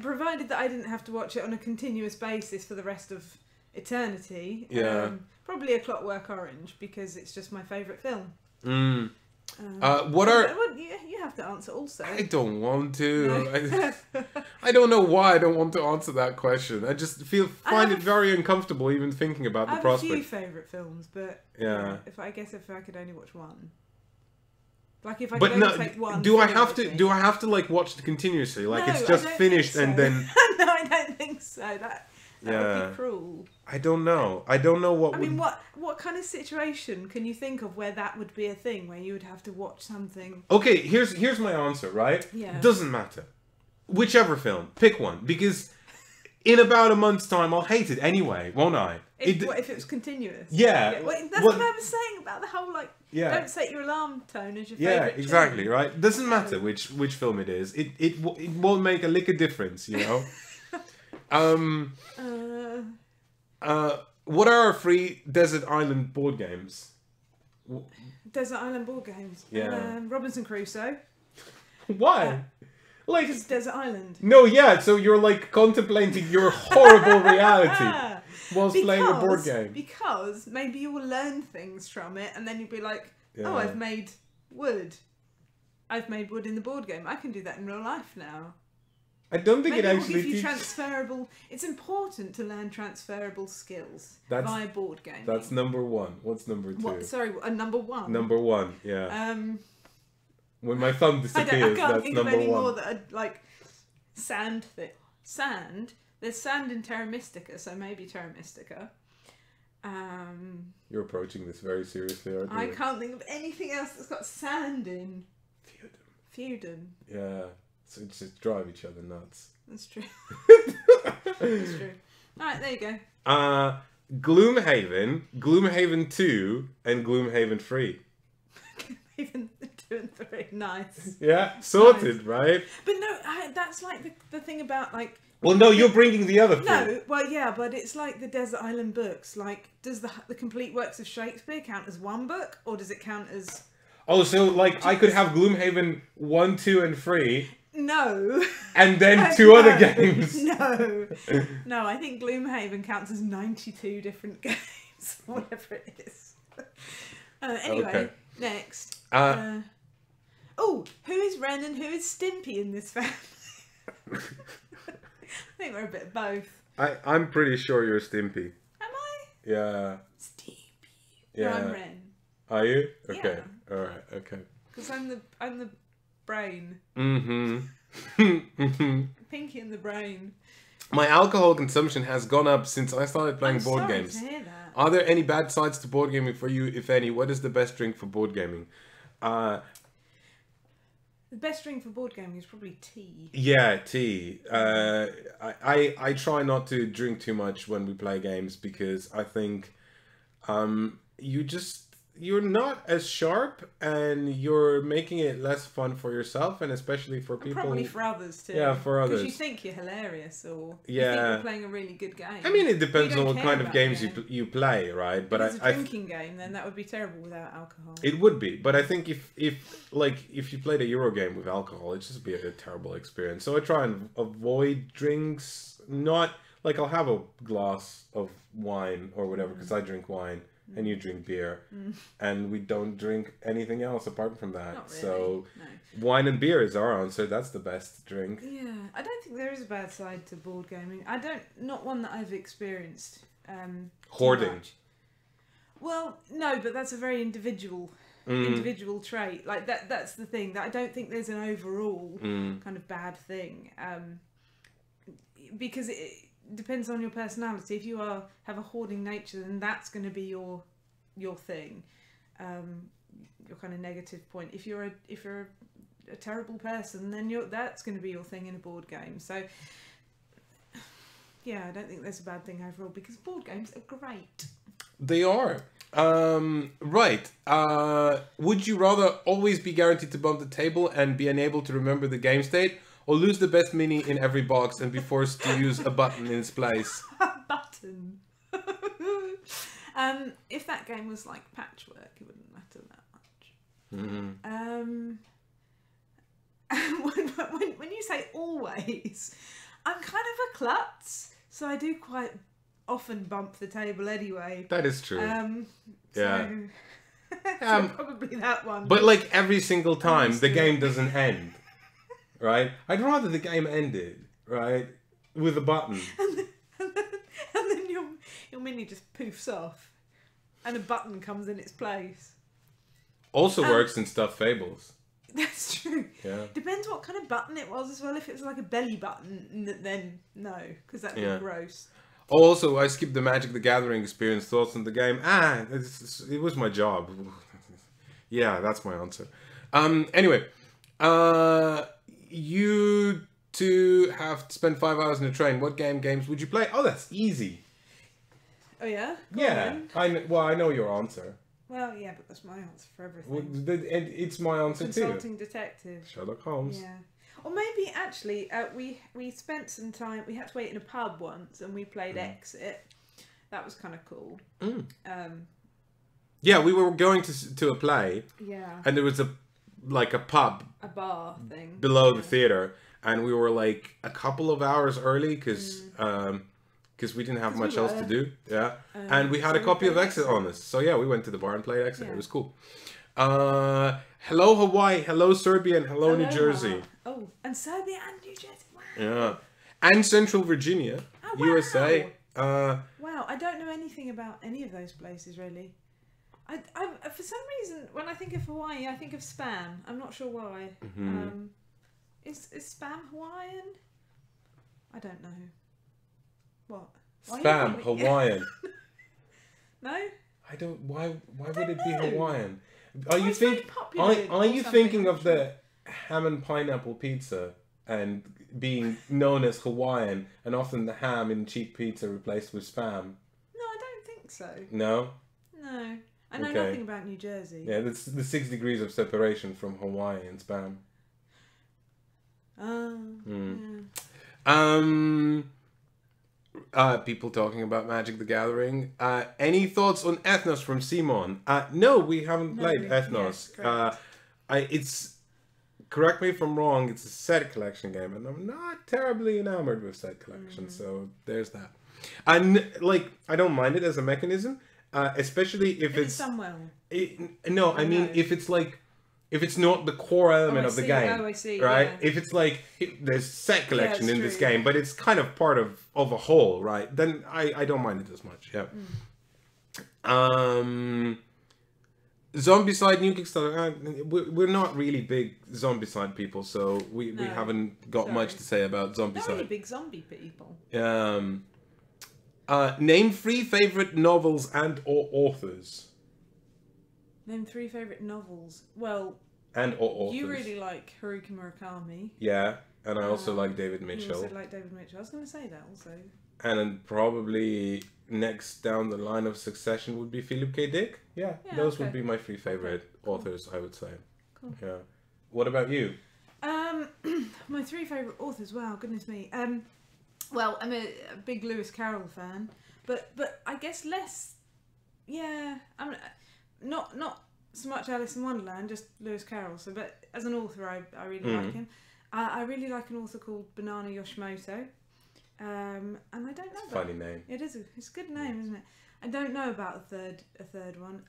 Provided that I didn't have to watch it on a continuous basis for the rest of eternity. Yeah. Probably A Clockwork Orange, because it's just my favourite film. You have to answer also. I don't want to. No. I don't know why I don't want to answer that question. I just find it very uncomfortable even thinking about the prospect. I have a few favourite films, but yeah. If I could only watch one. Like if I could only take one. Do I have to like watch it continuously? Like it's just finished and then. No, I don't think so. That would be cruel. I don't know. What. I mean, what kind of situation can you think of where that would be a thing, where you would have to watch something? Okay, here's my answer. Right? Yeah. Doesn't matter. whichever film. Pick one, because in about a month's time, I'll hate it anyway, won't I? What if it was continuous? Yeah. Well, that's what I was saying about the whole, like, don't set your alarm tone as your favourite tune. Exactly, right? Doesn't matter which film it is. It won't make a lick of difference, you know? What are our free Desert Island board games? Desert Island board games? Yeah. Robinson Crusoe. Why? Like, it's Desert Island. No, yeah, so you're like contemplating your horrible reality whilst playing a board game. Because maybe you will learn things from it, and then you'll be like, oh, I've made wood. I've made wood in the board game. I can do that in real life now. I don't think maybe it actually teaches transferable. It's important to learn transferable skills via board games. That's number one. What's number two? Sorry, number one. Number one, yeah. When my thumb disappears, I can't that's think number of any one. more that are like sand. Sand. There's sand in Terra Mystica, so maybe Terra Mystica. You're approaching this very seriously, aren't you? I can't think of anything else that's got sand in. Feudum. Yeah. So just drive each other nuts. That's true. That's true. Alright, there you go. Gloomhaven, Gloomhaven 2, and Gloomhaven 3. Gloomhaven 2 and 3, nice. Yeah, sorted, nice. Right? But no, that's like the thing about like... Well, no, you're bringing the other thing. No, well, yeah, but it's like the Desert Island books. Like, does the complete works of Shakespeare count as one book, or does it count as... Oh, so like I could have Gloomhaven 1, 2, and 3... No. And then two other games. No. No, I think Gloomhaven counts as 92 different games. Whatever it is. Anyway, next. Oh, who is Ren and who is Stimpy in this family? I think we're a bit of both. I'm pretty sure you're Stimpy. Am I? Yeah. Stimpy. Yeah. No, I'm Ren. Are you? Okay. Yeah. Alright, okay. Because I'm the brain. Pinky in the brain. My alcohol consumption has gone up since I started playing board sorry games. to hear that. Are there any bad sides to board gaming for you, if any? What is the best drink for board gaming? The best drink for board gaming is probably tea. Yeah, tea. I try not to drink too much when we play games because I think you're not as sharp and you're making it less fun for yourself and especially for people. Probably for others too. Yeah, for others. Because you think you're hilarious or you think you're playing a really good game. I mean, it depends on what kind of games you play, right? But if it's a drinking game, then that would be terrible without alcohol. It would be, but I think if you played a Euro game with alcohol, it'd just be a terrible experience. So I try and avoid drinks. Not like I'll have a glass of wine or whatever because I drink wine. And you drink beer, and we don't drink anything else apart from that. Not really. So, wine and beer is our answer. That's the best drink. Yeah, I don't think there is a bad side to board gaming. Not one that I've experienced. Hoarding. Well, no, but that's a very individual trait. Like that's the thing. That I don't think there's an overall kind of bad thing. Because it depends on your personality. If you have a hoarding nature, then that's going to be your thing, your kind of negative point. If you're a terrible person, then that's going to be your thing in a board game. So yeah, I don't think there's a bad thing overall because board games are great. They are. Right. Would you rather always be guaranteed to bump the table and be unable to remember the game state? Or lose the best mini in every box and be forced to use a button in its place. A button. If that game was like Patchwork, it wouldn't matter that much. When you say always, I'm kind of a klutz, so I do quite often bump the table anyway. That is true. Yeah. So probably that one. But like every single time, the game doesn't end. Right? I'd rather the game ended, right? With a button. And then your mini just poofs off. And a button comes in its place. Also works in Stuffed Fables. That's true. Yeah. Depends what kind of button it was as well. If it was like a belly button, then no. Because that'd be gross. Also, I skipped the Magic the Gathering experience. Thoughts on the game? It was my job. Yeah, that's my answer. Anyway. You to have to spend 5 hours in a train, what games would you play? Oh, that's easy. Oh yeah. Go Yeah. on. I know your answer. Well, yeah, but that's my answer for everything. Well, it's my answer too. Consulting detective. Sherlock Holmes. Yeah. Or maybe actually, we spent some time. We had to wait in a pub once, and we played Exit. That was kind of cool. Yeah, we were going to a play. Yeah. And there was a pub. A bar thing. Below the theater, and we were like a couple of hours early because we didn't have much else to do. Yeah. And we had a copy of Exit on us. So yeah, we went to the bar and played Exit. Yeah. It was cool. Hello Hawaii, hello Serbia, and hello New Jersey. Oh, and Serbia and New Jersey. Wow. Yeah. And Central Virginia, USA. Wow, I don't know anything about any of those places really. I for some reason when I think of Hawaii, I think of Spam. I'm not sure why. Is Spam Hawaiian? I don't know. What? Spam Hawaiian. No. I don't. Why would it be Hawaiian? Are you thinking thinking of the ham and pineapple pizza and being known as Hawaiian, and often the ham in cheap pizza replaced with spam? No, I don't think so. No? No. I know nothing about New Jersey. Yeah, that's the 6 degrees of separation from Hawaii and spam. Yeah. People talking about Magic the Gathering. Any thoughts on Ethnos from Simon? No, we haven't played Ethnos. It's, correct me if I'm wrong, it's a set collection game, and I'm not terribly enamored with set collection, so there's that. And I don't mind it as a mechanism, especially if it's done well. I mean if it's if it's not the core element of the game. Oh, I see. Right? Yeah. If it's there's set collection in this game, but it's kind of part of a whole, right? Then I don't mind it as much. Yeah. Zombicide new Kickstarter. We're not really big Zombicide people, so we haven't got much to say about Zombicide. Not really big zombie people. Name 3 favorite novels and or authors. Name 3 favourite novels. Well, and or authors. You really like Haruki Murakami. Yeah, and I also like David Mitchell. You also like David Mitchell. I was going to say that also. And then probably next down the line of succession would be Philip K. Dick. Yeah, those would be my 3 favourite authors, I would say. Cool. Yeah. What about you? My 3 favourite authors. Wow, goodness me. Well, I'm a big Lewis Carroll fan, but I guess less. Yeah, I'm not so much Alice in Wonderland, just Lewis Carroll. So, but as an author, I really like him. I really like an author called Banana Yoshimoto. And I don't know. It's a funny name. It is. It's a good name, isn't it? I don't know about a third one.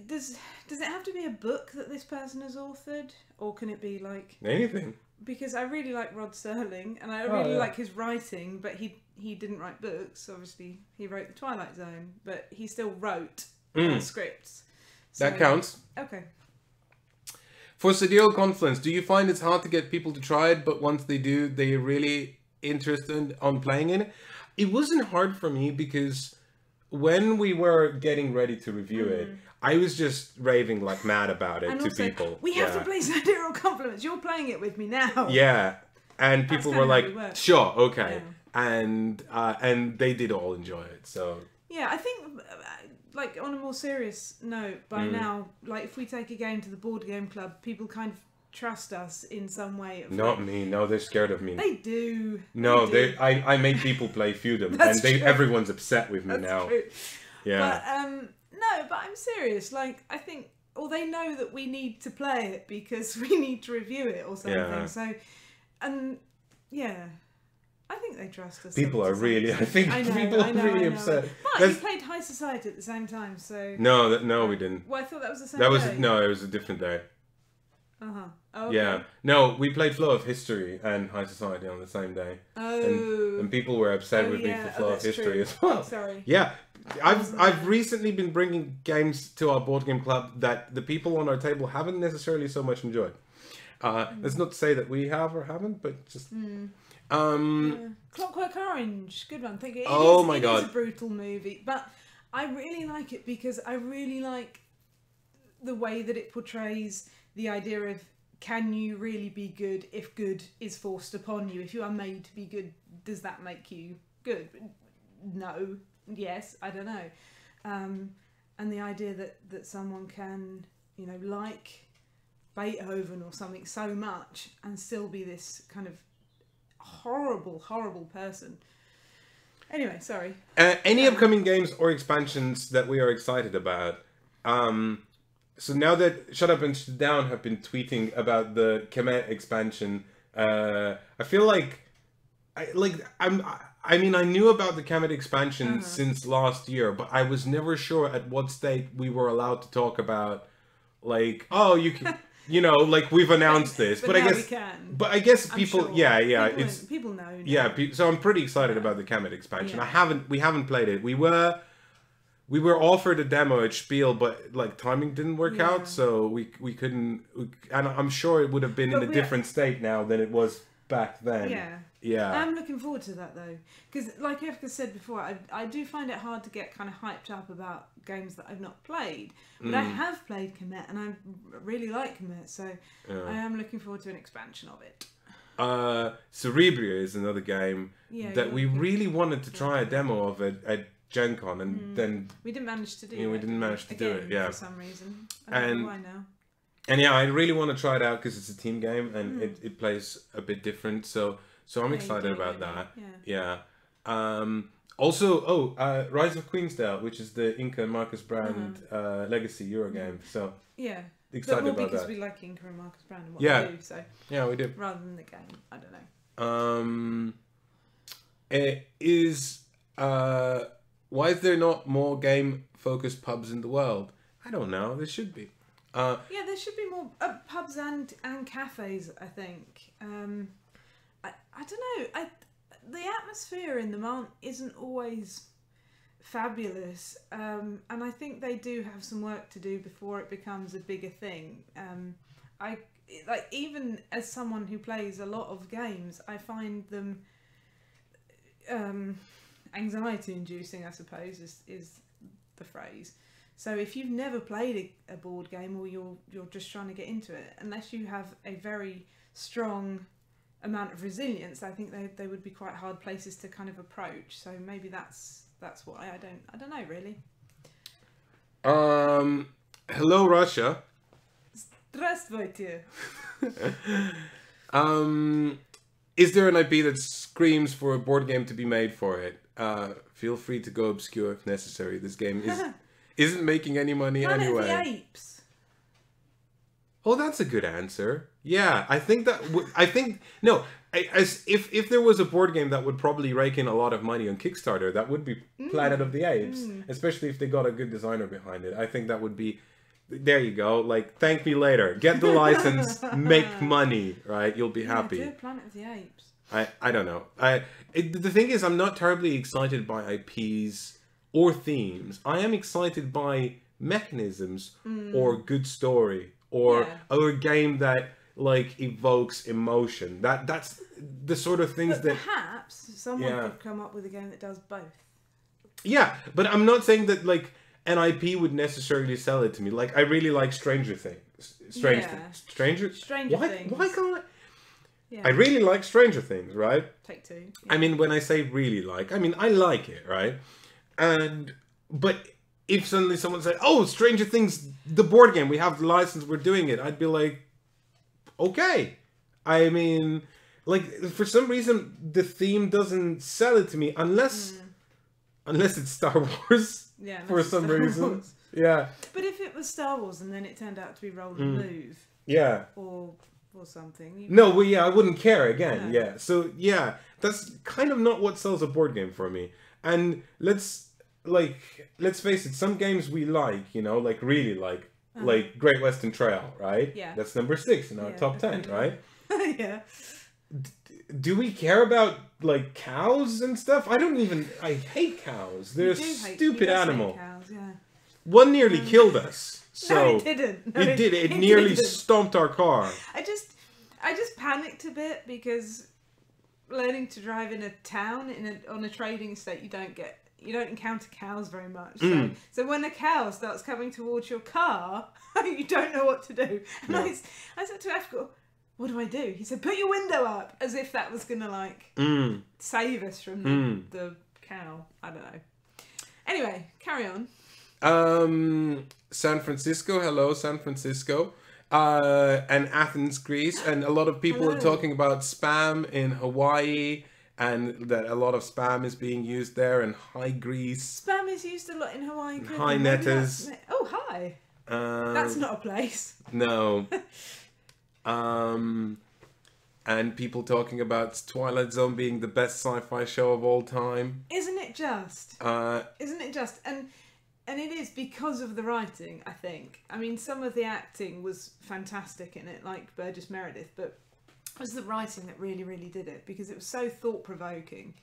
Does it have to be a book that this person has authored, or can it be anything? Because I really like Rod Serling, and I really like his writing, but he didn't write books. Obviously, he wrote The Twilight Zone, but he still wrote scripts. So, that counts. Okay. For Sidereal Confluence, do you find it's hard to get people to try it, but once they do, they're really interested on playing it? It wasn't hard for me because when we were getting ready to review it, I was just raving like mad about it to people. We have to play Sidereal Confluence. You're playing it with me now. Yeah, and people were like, "Sure, okay," yeah. And they did all enjoy it. So yeah, I think on a more serious note, by now, if we take a game to the board game club, people kind of trust us in some way. Not me. No, they're scared of me. They do. No, I made people play Feudum, and everyone's upset with me now. True. Yeah. But no, but I'm serious. I think, or they know that we need to play it because we need to review it or something. Yeah. So, and yeah. I think they trust us. People are really, people are really upset. But you played High Society at the same time, so... No, we didn't. Well, I thought that was the same day. No, it was a different day. Uh-huh. Oh, okay. Yeah. No, we played Flow of History and High Society on the same day. Oh. And people were upset with me for Flow of History as well. Sorry. Yeah. I've recently been bringing games to our board game club that the people on our table haven't necessarily so much enjoyed. That's not to say that we have or haven't, but just... Clockwork Orange, good one. Thank you. My God, it is a brutal movie, but I really like it because I really like the way that it portrays the idea of can you really be good if good is forced upon you? If you are made to be good, does that make you good? No. Yes. I don't know. And the idea that someone can, you know, like Beethoven or something so much and still be this kind of horrible, horrible person. Anyway, sorry. Any upcoming games or expansions that we are excited about? So now that Shut Up and Sit Down have been tweeting about the Kemet expansion, I feel like I mean, I knew about the Kemet expansion since last year, but I was never sure at what state we were allowed to talk about, like, oh, you can, you know, like we've announced this, but I guess, we can. but I guess I'm people, sure. yeah, People know. Now. Yeah, so I'm pretty excited about the Kemet expansion. Yeah. We haven't played it. We were offered a demo at Spiel, but like timing didn't work out, so we couldn't. And I'm sure it would have been in a different state now than it was back then. Yeah. I'm looking forward to that though, because like Evka said before, I do find it hard to get kind of hyped up about games that I've not played, but I have played Kemet and I really like Kemet, so I am looking forward to an expansion of it. Cerebria is another game that we really wanted to try a demo of at Gen Con, and then we didn't manage to do it. We didn't manage to do it, for some reason. I don't know why now. And yeah, I really want to try it out because it's a team game and it plays a bit different. So I'm excited about that. Yeah. Also, Rise of Queensdale, which is the Inca and Marcus Brand legacy Euro game. So excited about because that. we like Inca and Marcus Brand and what they do. So yeah, we do. Rather than the game, I don't know. It is. Why is there not more game-focused pubs in the world? I don't know. There should be. There should be more pubs and cafes, I think. I don't know. The atmosphere in them isn't always fabulous, and I think they do have some work to do before it becomes a bigger thing. Even as someone who plays a lot of games, I find them anxiety-inducing, I suppose, is the phrase. So if you've never played a board game, or you're just trying to get into it, unless you have a very strong amount of resilience, I think they would be quite hard places to kind of approach. So maybe that's why I don't know really. Hello Russia. Здравствуйте. Is there an IP that screams for a board game to be made for it? Feel free to go obscure if necessary. This game isn't making any money anyway. Planet of the Apes. Oh, that's a good answer. Yeah, I think that. If there was a board game that would probably rake in a lot of money on Kickstarter, that would be Planet of the Apes. Especially if they got a good designer behind it. I think that would be. There you go. Like, thank me later. Get the license. Make money. Right? You'll be happy. Do Planet of the Apes. I don't know. The thing is, I'm not terribly excited by IPs or themes. I am excited by mechanisms or good story or a game that like evokes emotion. That's the sort of things that perhaps someone could come up with a game that does both. Yeah, but I'm not saying that like an IP would necessarily sell it to me. Like I really like Stranger Things. Stranger Things. Why can't I? Yeah. I really like Stranger Things, right? Take Two. Yeah. I mean, when I say really like, I mean I like it, right? But if suddenly someone said, "Oh, Stranger Things, the board game, we have the license, we're doing it," I'd be like, "Okay." I mean, like for some reason the theme doesn't sell it to me unless it's Star Wars. Yeah. For some reason. Yeah. But if it was Star Wars and then it turned out to be Roll and Move. Yeah. Or something. I wouldn't care again. No. Yeah. So yeah, that's kind of not what sells a board game for me. And let's face it, some games we like, like really like Great Western Trail, right? Yeah. That's number 6 in our top 10, right? Yeah. Do we care about like cows and stuff? I hate cows. They're a stupid animal. Cows, yeah. One nearly killed us. So no, it didn't. No, it did. It nearly stomped our car. I just panicked a bit because learning to drive in a town on a trading estate, you don't get you don't encounter cows very much. So when a cow starts coming towards your car, you don't know what to do. And No. I said to Efka, what do I do? He said, put your window up, as if that was going to like save us from the cow. I don't know. Anyway, carry on. San Francisco, hello San Francisco, and Athens, Greece, and a lot of people are talking about spam in Hawaii, and that a lot of spam is being used there, and hi Greece. Spam is used a lot in Hawaii. Hi Netters. Oh, hi. That's not a place. No. And people talking about Twilight Zone being the best sci-fi show of all time. Isn't it just? Isn't it just? And it is because of the writing, I think. I mean, some of the acting was fantastic in it, like Burgess Meredith, but it was the writing that really, really did it, because it was so thought-provoking.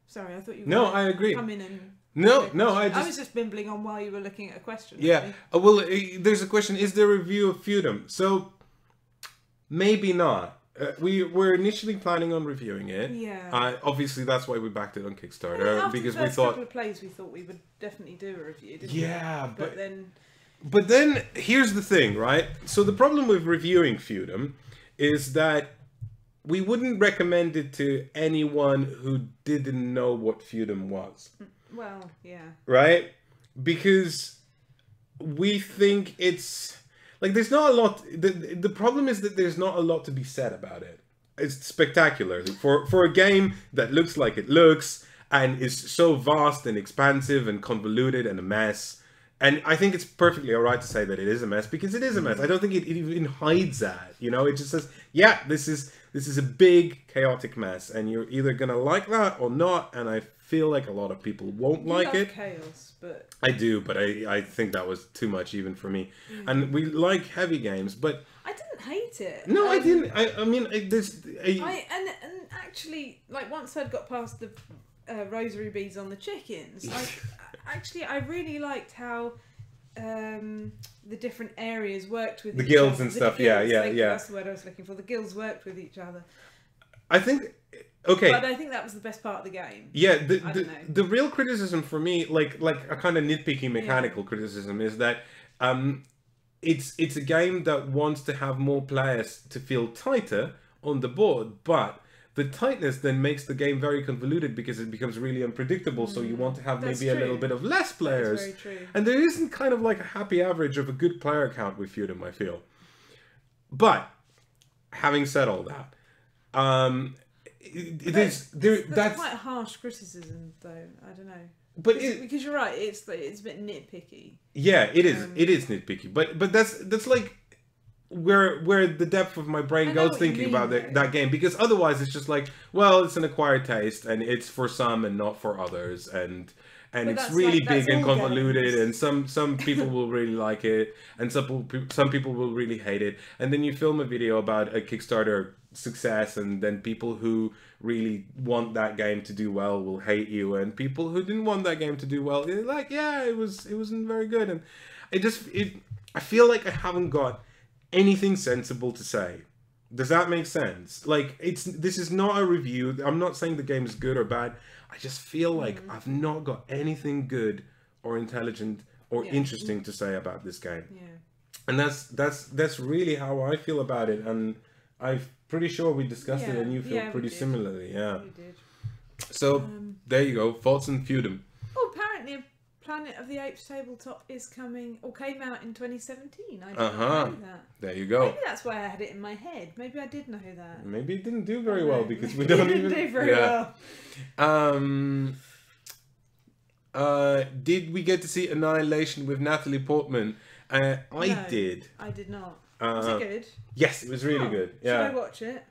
Sorry, I thought you were I agree. Come in and... No, I was just bimbling on while you were looking at a question. Yeah. Well, there's a question. Is there a review of Feudum? So, maybe not. We were initially planning on reviewing it. Yeah. Obviously, that's why we backed it on Kickstarter, because we thought... couple of plays, we thought we would definitely do a review, didn't we? But then, here's the thing, right? So the problem with reviewing Feudum is that we wouldn't recommend it to anyone who didn't know what Feudum was. Well, yeah. Right? Because we think it's... Like, there's not a lot... The problem is that there's not a lot to be said about it. It's spectacular. For a game that looks like it looks, and is so vast and expansive and convoluted and a mess. And I think it's perfectly alright to say that it is a mess, because it is a mess. I don't think it even hides that. You know, it just says, yeah, this is a big, chaotic mess. And you're either going to like that or not. And I feel like a lot of people won't like it. Chaos, but... I do, but I think that was too much even for me. And we like heavy games, but... I didn't hate it. No, I didn't. I mean, And actually, like, once I'd got past the rosary beads on the chickens, like, actually, I really liked how the different areas worked with the each guilds other. and stuff. Yeah. That's the word I was looking for. The guilds worked with each other. I think... Okay. But I think that was the best part of the game. Yeah, the real criticism for me, like a kind of nitpicky mechanical criticism, is that it's a game that wants to have more players to feel tighter on the board, but the tightness then makes the game very convoluted because it becomes really unpredictable. So you want to have maybe a little bit of less players. That's very true. And there isn't kind of like a happy average of a good player count with Feudum, I feel. But having said all that, that's quite harsh criticism, though. I don't know. But because you're right, it's a bit nitpicky. Yeah, it is. It is nitpicky. But that's like where the depth of my brain goes thinking about that game, because otherwise it's just like, well, it's an acquired taste and it's for some and not for others, and it's really big and convoluted, and some people will really like it and some people will really hate it, and then you film a video about a Kickstarter success, and then people who really want that game to do well will hate you, and people who didn't want that game to do well, they're like, yeah, it wasn't very good. And I feel like I haven't got anything sensible to say. Does that make sense? Like, this is not a review. I'm not saying the game is good or bad. I just feel like I've not got anything good or intelligent or interesting to say about this game. Yeah. And that's really how I feel about it, and I'm pretty sure we discussed it, and you feel pretty similarly. Yeah. We did. So there you go. Thoughts on Feudum. Oh, apparently, Planet of the Apes tabletop is coming, or came out in 2017. I didn't know that. There you go. Maybe that's why I had it in my head. Maybe I did know that. Maybe it didn't do very well because we don't even do very well. Did we get to see Annihilation with Natalie Portman? I did. I did not. Was it good? Yes, it was really good. Yeah. Should I watch it?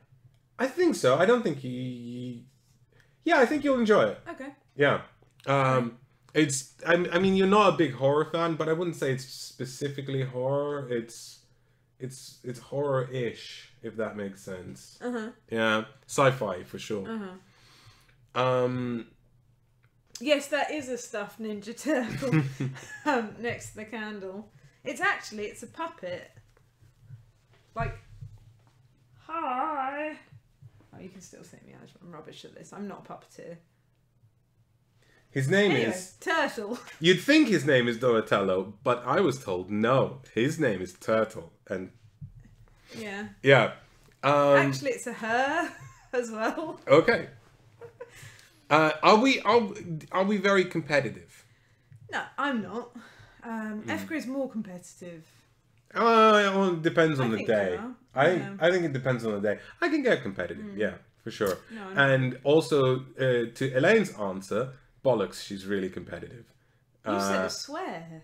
I think so. I don't think I think you'll enjoy it. Okay. Yeah. It's. I mean, you're not a big horror fan, but I wouldn't say it's specifically horror. It's horror-ish, if that makes sense. Yeah. Sci-fi for sure. Yes, that is a stuffed Ninja Turtle next to the candle. It's a puppet. Like, hi. Oh, you can still see me. I'm rubbish at this. I'm not a puppeteer. His name Anyway, is... Turtle. You'd think his name is Donatello, but I was told no. His name is Turtle. And Yeah. yeah. Actually, it's a her as well. Okay. Are we very competitive? No, I'm not. Efka is more competitive. Well, it depends on the think day. so. I think it depends on the day. I can get competitive, yeah, for sure. No, I'm And also, to Elaine's answer, bollocks, she's really competitive. You said a swear.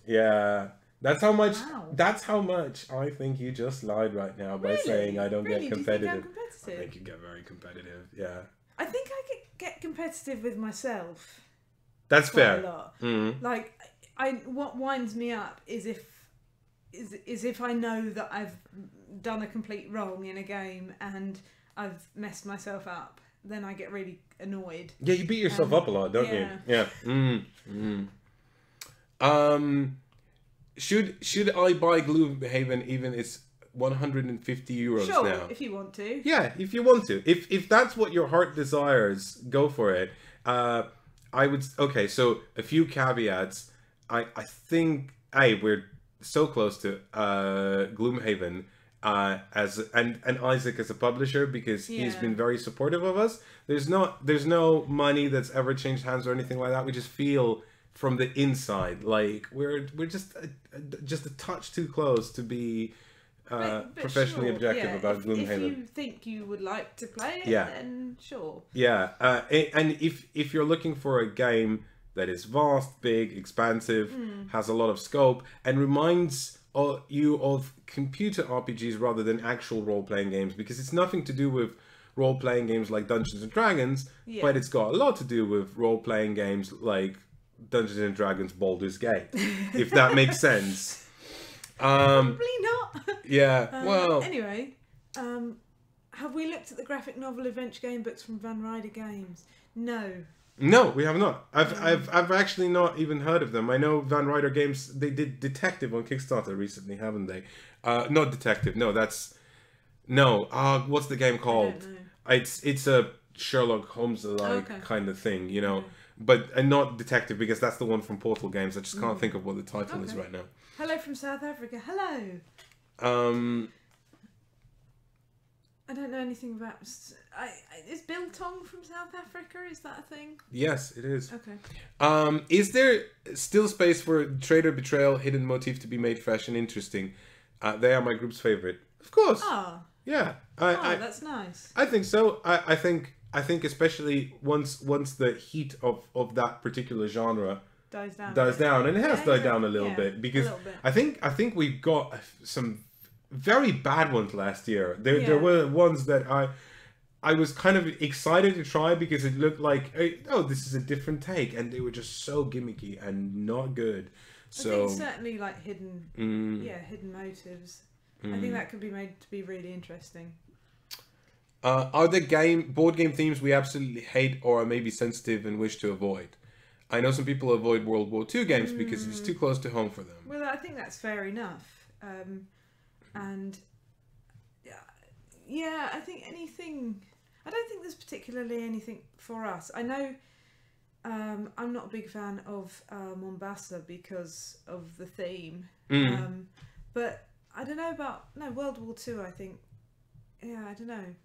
Yeah. That's how much. Wow. That's how much I think you just lied right now by saying I don't Really? get competitive. Do you think I'm competitive? I think you get very competitive. Yeah. I think I could get competitive with myself. That's quite fair. A lot. Mm-hmm. Like, what winds me up is if I know that I've done a complete wrong in a game and I've messed myself up, then I get really annoyed. Yeah, you beat yourself up a lot, don't you? Yeah. Should I buy Gloomhaven even it's €150 sure, now? if you want to. Yeah, if you want to. If that's what your heart desires, go for it. I would. Okay, so a few caveats. I think we're so close to Gloomhaven and Isaac as a publisher because he's been very supportive of us. There's no money that's ever changed hands or anything like that. We just feel from the inside like we're just a touch too close to be But professionally sure, objective about Gloomhaven. If you think you would like to play it, then sure. Yeah, and if you're looking for a game that is vast, big, expansive, has a lot of scope, and reminds you of computer RPGs rather than actual role-playing games, because it's nothing to do with role-playing games like Dungeons and Dragons, but it's got a lot to do with role-playing games like Dungeons and Dragons Baldur's Gate, if that makes sense. Probably not. Yeah, well... Anyway, have we looked at the graphic novel adventure game books from Van Ryder Games? No, we have not. I've actually not even heard of them. I know Van Ryder Games, they did Detective on Kickstarter recently, haven't they? Not Detective. No, that's what's the game called? I don't know. It's a Sherlock Holmes kind of thing, you know. And not Detective, because that's the one from Portal Games. I just can't think of what the title is right now. Hello from South Africa. Hello. I don't know anything about. Is Biltong from South Africa? Is that a thing? Yes, it is. Okay. Is there still space for traitor betrayal hidden motif to be made fresh and interesting? They are my group's favorite, of course. Ah. Yeah. That's nice. I think so. I think especially once the heat of that particular genre dies down, and it has died down a little bit, because I think we've got some very bad ones last year. There were ones that I was kind of excited to try because it looked like, oh, this is a different take, and they were just so gimmicky and not good. So I think certainly like hidden motives. I think that could be made to be really interesting. Are there board game themes we absolutely hate or are maybe sensitive and wish to avoid? I know some people avoid World War II games because it's too close to home for them. Well, I think that's fair enough. And yeah, I think anything. I don't think there's particularly anything for us. I know I'm not a big fan of Mombasa because of the theme. But I don't know about World War II. I think I don't know.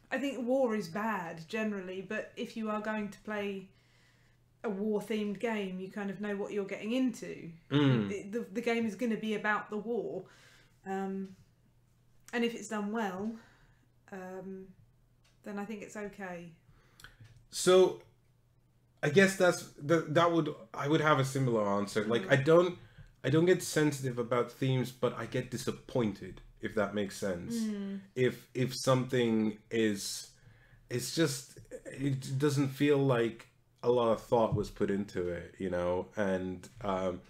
I think war is bad generally, but if you are going to play a war-themed game, you kind of know what you're getting into. The game is going to be about the war, and if it's done well, then I think it's okay. So, I guess I would have a similar answer. Like I don't get sensitive about themes, but I get disappointed, if that makes sense. If something it doesn't feel like a lot of thought was put into it, you know, and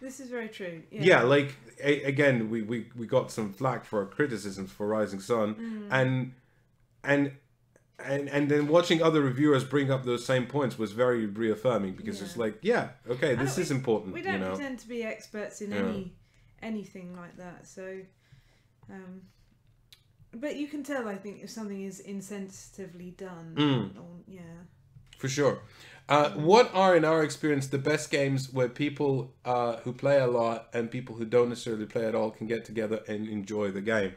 this is very true. Like again, we got some flack for our criticisms for Rising Sun, and then watching other reviewers bring up those same points was very reaffirming, because it's like, okay, this is important. We don't pretend to be experts in anything like that, so But you can tell, I think, if something is insensitively done. Or, yeah. For sure. What are, in our experience, the best games where people who play a lot and people who don't necessarily play at all can get together and enjoy the game?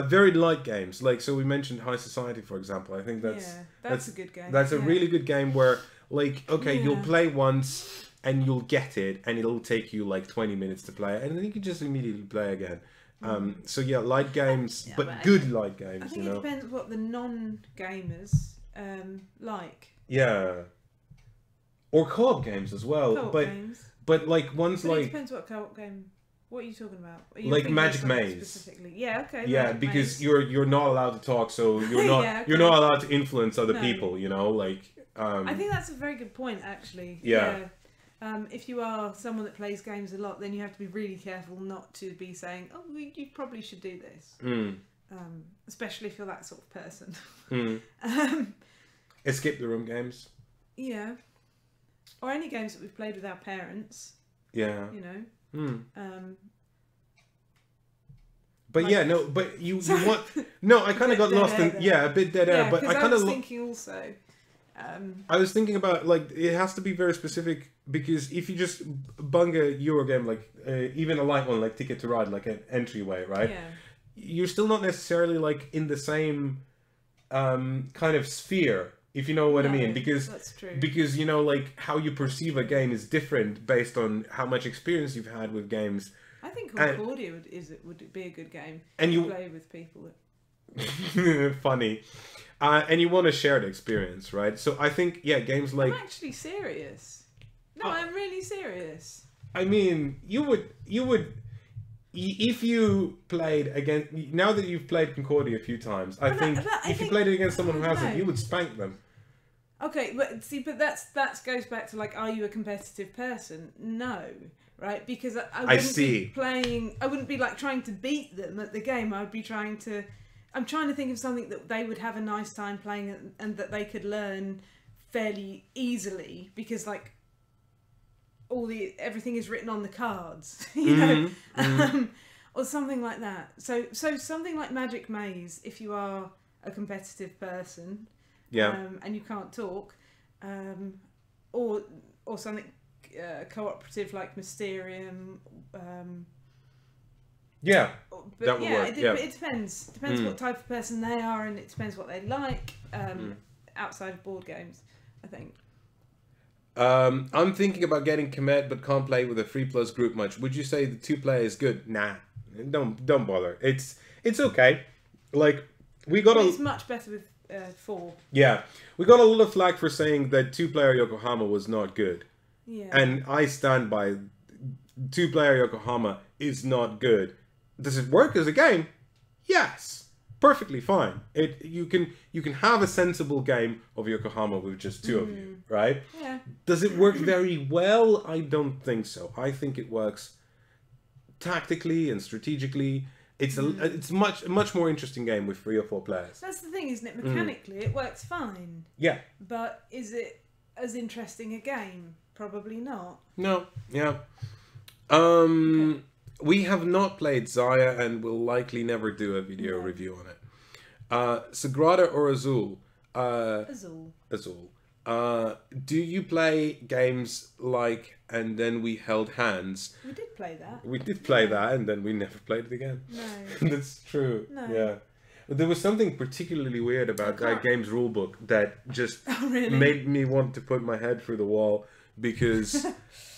Very light games, like, so we mentioned High Society, for example. I think that's a good game. That's a really good game where, like, okay, you'll play once and you'll get it, and it'll take you like 20 minutes to play it, and then you can just immediately play again. So yeah, light games, but good light games. I think it depends what the non-gamers like. Yeah. Or co-op games as well. Co-op but games. But like ones But like... it depends what co-op game... What are you talking about? Like Magic Maze. Specifically. Yeah, okay. Yeah, Magic because Maze. you're not allowed to talk, so you're not you're not allowed to influence other people, you know, like... I think that's a very good point, actually. Yeah. If you are someone that plays games a lot, then you have to be really careful not to be saying, oh, you probably should do this. Especially if you're that sort of person. Escape the room games. Yeah. Or any games that we've played with our parents. Yeah. You know. But like, yeah, no, but you want... No, I kind of got lost in... Yeah, a bit dead air, but I kind of... thinking also... I was thinking about, like, it has to be very specific, because if you just bung a Euro game, like, even a light one, like Ticket to Ride, like an entryway, right? Yeah. You're still not necessarily, like, in the same kind of sphere, if you know what I mean. Because that's true. Because, you know, like, how you perceive a game is different based on how much experience you've had with games. I think Concordia would be a good game and to play with people. Funny. And you want a shared experience, right? So I think, yeah, games like... I'm actually serious. No, I'm really serious. I mean, you would... If you played against... Now that you've played Concordia a few times, I think if you played it against someone who hasn't, you would spank them. Okay, but see, but that goes back to, like, are you a competitive person? No, right? Because I wouldn't be playing... I wouldn't be, like, trying to beat them at the game. I would be trying to... I'm trying to think of something that they would have a nice time playing and that they could learn fairly easily, because, like, everything is written on the cards, you know, or something like that. So something like Magic Maze, if you are a competitive person, and you can't talk, or something cooperative like Mysterium. Yeah, but that would work. It depends. Depends what type of person they are, and it depends what they like outside of board games, I think. I'm thinking about getting Comet, but can't play with a 3+ group much. Would you say the 2-player is good? Nah, don't bother. It's okay. Like, we got it's much better with 4. Yeah, we got a lot of flack for saying that 2-player Yokohama was not good. Yeah, and I stand by 2-player Yokohama is not good. Does it work as a game? Yes, perfectly fine. You can have a sensible game of Yokohama with just 2 of you, right? Yeah. Does it work very well? I don't think so. I think it works tactically and strategically. It's much more interesting game with 3 or 4 players. That's the thing, isn't it? Mechanically, it works fine. Yeah. But is it as interesting a game? Probably not. No. Yeah. We have not played Zaya and will likely never do a video review on it. Sagrada or Azul? Azul. Azul. Do you play games like And Then We Held Hands? We did play that. We did play that, and then we never played it again. No. That's true. No. Yeah. But there was something particularly weird about that game's rulebook that just made me want to put my head through the wall, because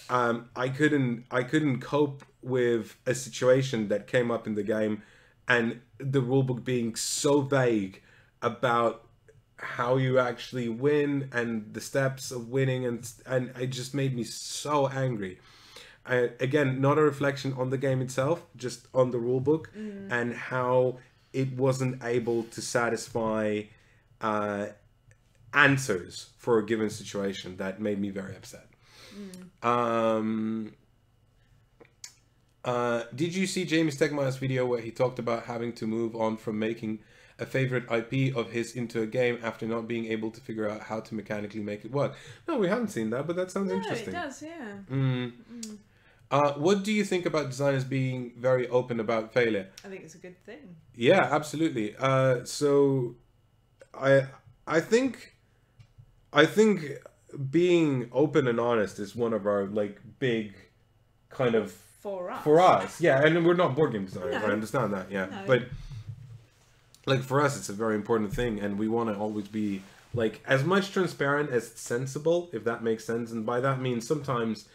I couldn't cope with a situation that came up in the game, and the rulebook being so vague about how you actually win and the steps of winning, and it just made me so angry. Again, not a reflection on the game itself, just on the rulebook and how it wasn't able to satisfy answers for a given situation. That made me very upset. Did you see Jamie Stegmaier's video where he talked about having to move on from making a favorite IP of his into a game after not being able to figure out how to mechanically make it work? No, we haven't seen that, but that sounds interesting. It does, yeah. What do you think about designers being very open about failure? I think it's a good thing. Yeah, absolutely. So I I think I think being open and honest is one of our like big kind of For us. Yeah, and we're not board game designers. No. I understand that. Yeah, No. but like for us, it's a very important thing, and we want to always be like as much transparent as sensible, if that makes sense. And by that means sometimes,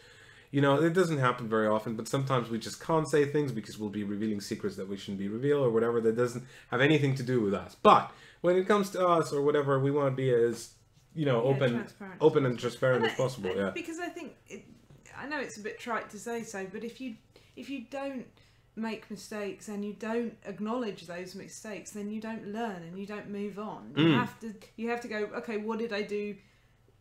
you know, it doesn't happen very often, but sometimes we just can't say things because we'll be revealing secrets that we shouldn't be revealed or whatever that doesn't have anything to do with us. But when it comes to us or whatever, we want to be as, you know, open and transparent as possible. Yeah. Because I think I know it's a bit trite to say so, but if you don't make mistakes and you don't acknowledge those mistakes, then you don't learn and you don't move on. You have to go, okay, what did I do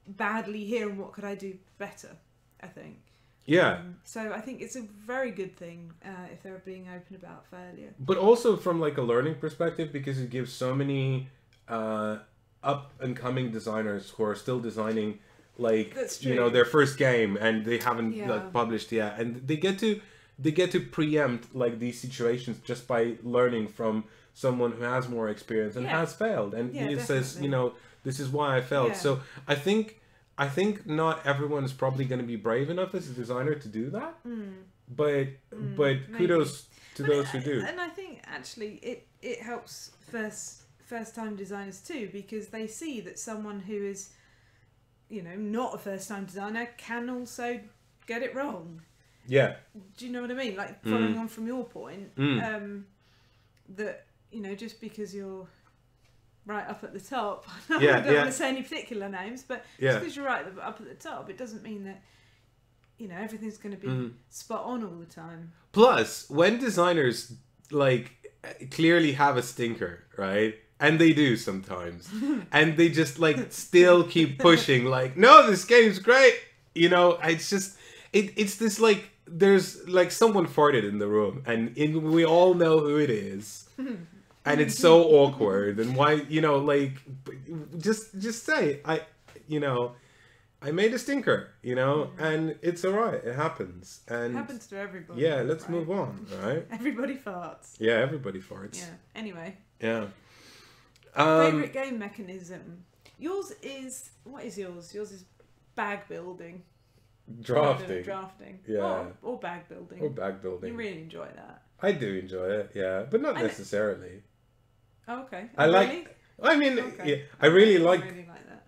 badly here and what could I do better? I think. Yeah. So I think it's a very good thing if they're being open about failure. But also from like a learning perspective, because it gives so many up and coming designers who are still designing like you know their first game and they haven't like published yet, and they get to preempt like these situations just by learning from someone who has more experience and has failed, and it says, you know, this is why I failed. So I think not everyone is probably going to be brave enough as a designer to do that, but kudos to those who do. And I think actually it helps first time designers too, because they see that someone who is, you know, not a first time designer can also get it wrong. Yeah. Do you know what I mean? Like following on from your point, that, you know, just because you're right up at the top, I don't want to say any particular names, but just because you're right up at the top, it doesn't mean that, you know, everything's going to be spot on all the time. Plus, when designers like clearly have a stinker, right? And they do sometimes, and they just like still keep pushing, like, no, this game's great. You know, it's just it's this like there's like someone farted in the room, and we all know who it is. And it's so awkward, and why, you know, like, just say, I made a stinker, you know, and it's alright, it happens. And it happens to everybody. Yeah, let's move on, right? Everybody farts. Yeah, everybody farts. Yeah, anyway. Yeah. Favourite game mechanism? Yours is, what is yours? Yours is bag building. Drafting. Yeah. Or bag building. Or bag building. You really enjoy that. I do enjoy it, yeah, but not necessarily. Oh, okay. I really like that.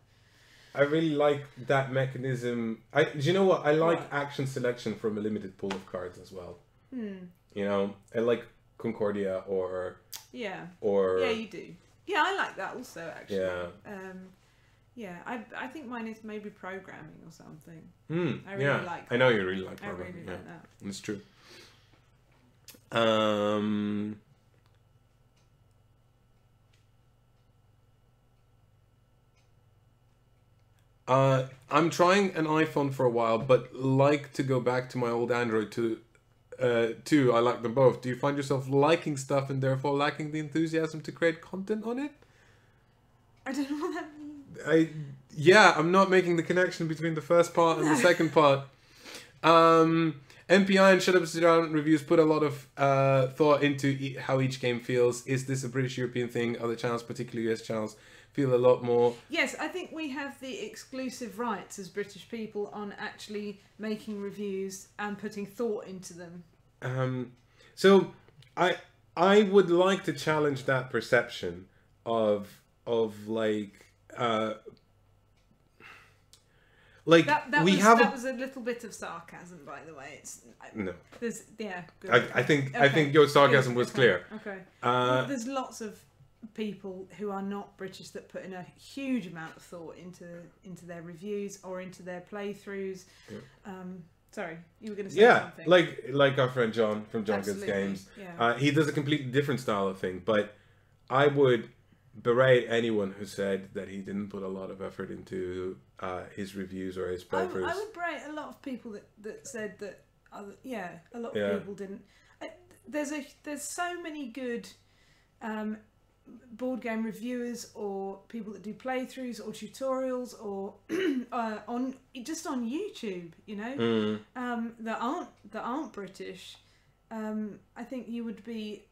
I really like that mechanism. Do you know what? I like action selection from a limited pool of cards as well. You know, I like Concordia or yeah, you do. Yeah, I like that also actually. Yeah. I think mine is maybe programming or something. I really like that. I know you really like programming. I really like that. It's true. I'm trying an iPhone for a while, but like to go back to my old Android too. I like them both. Do you find yourself liking stuff and therefore lacking the enthusiasm to create content on it? I don't know what that means. I'm not making the connection between the first part and the second part. MPI and Shut Up Sit Down reviews put a lot of thought into how each game feels. Is this a British European thing? Other channels, particularly US channels, feel a lot more. Yes, I think we have the exclusive rights as British people on actually making reviews and putting thought into them. So I would like to challenge that perception of like that was a little bit of sarcasm, by the way. No. There's good. I think your sarcasm was clear. Okay. There's lots of people who are not British that put in a huge amount of thought into their reviews or into their playthroughs. Yeah. Sorry, you were going to say something. like our friend John from John Goods Games. Yeah. He does a completely different style of thing, but I would berate anyone who said that he didn't put a lot of effort into his reviews or his playthroughs. I would berate a lot of people that said that. A lot of people didn't. There's so many good board game reviewers or people that do playthroughs or tutorials or on YouTube, you know, that aren't British. I think you would be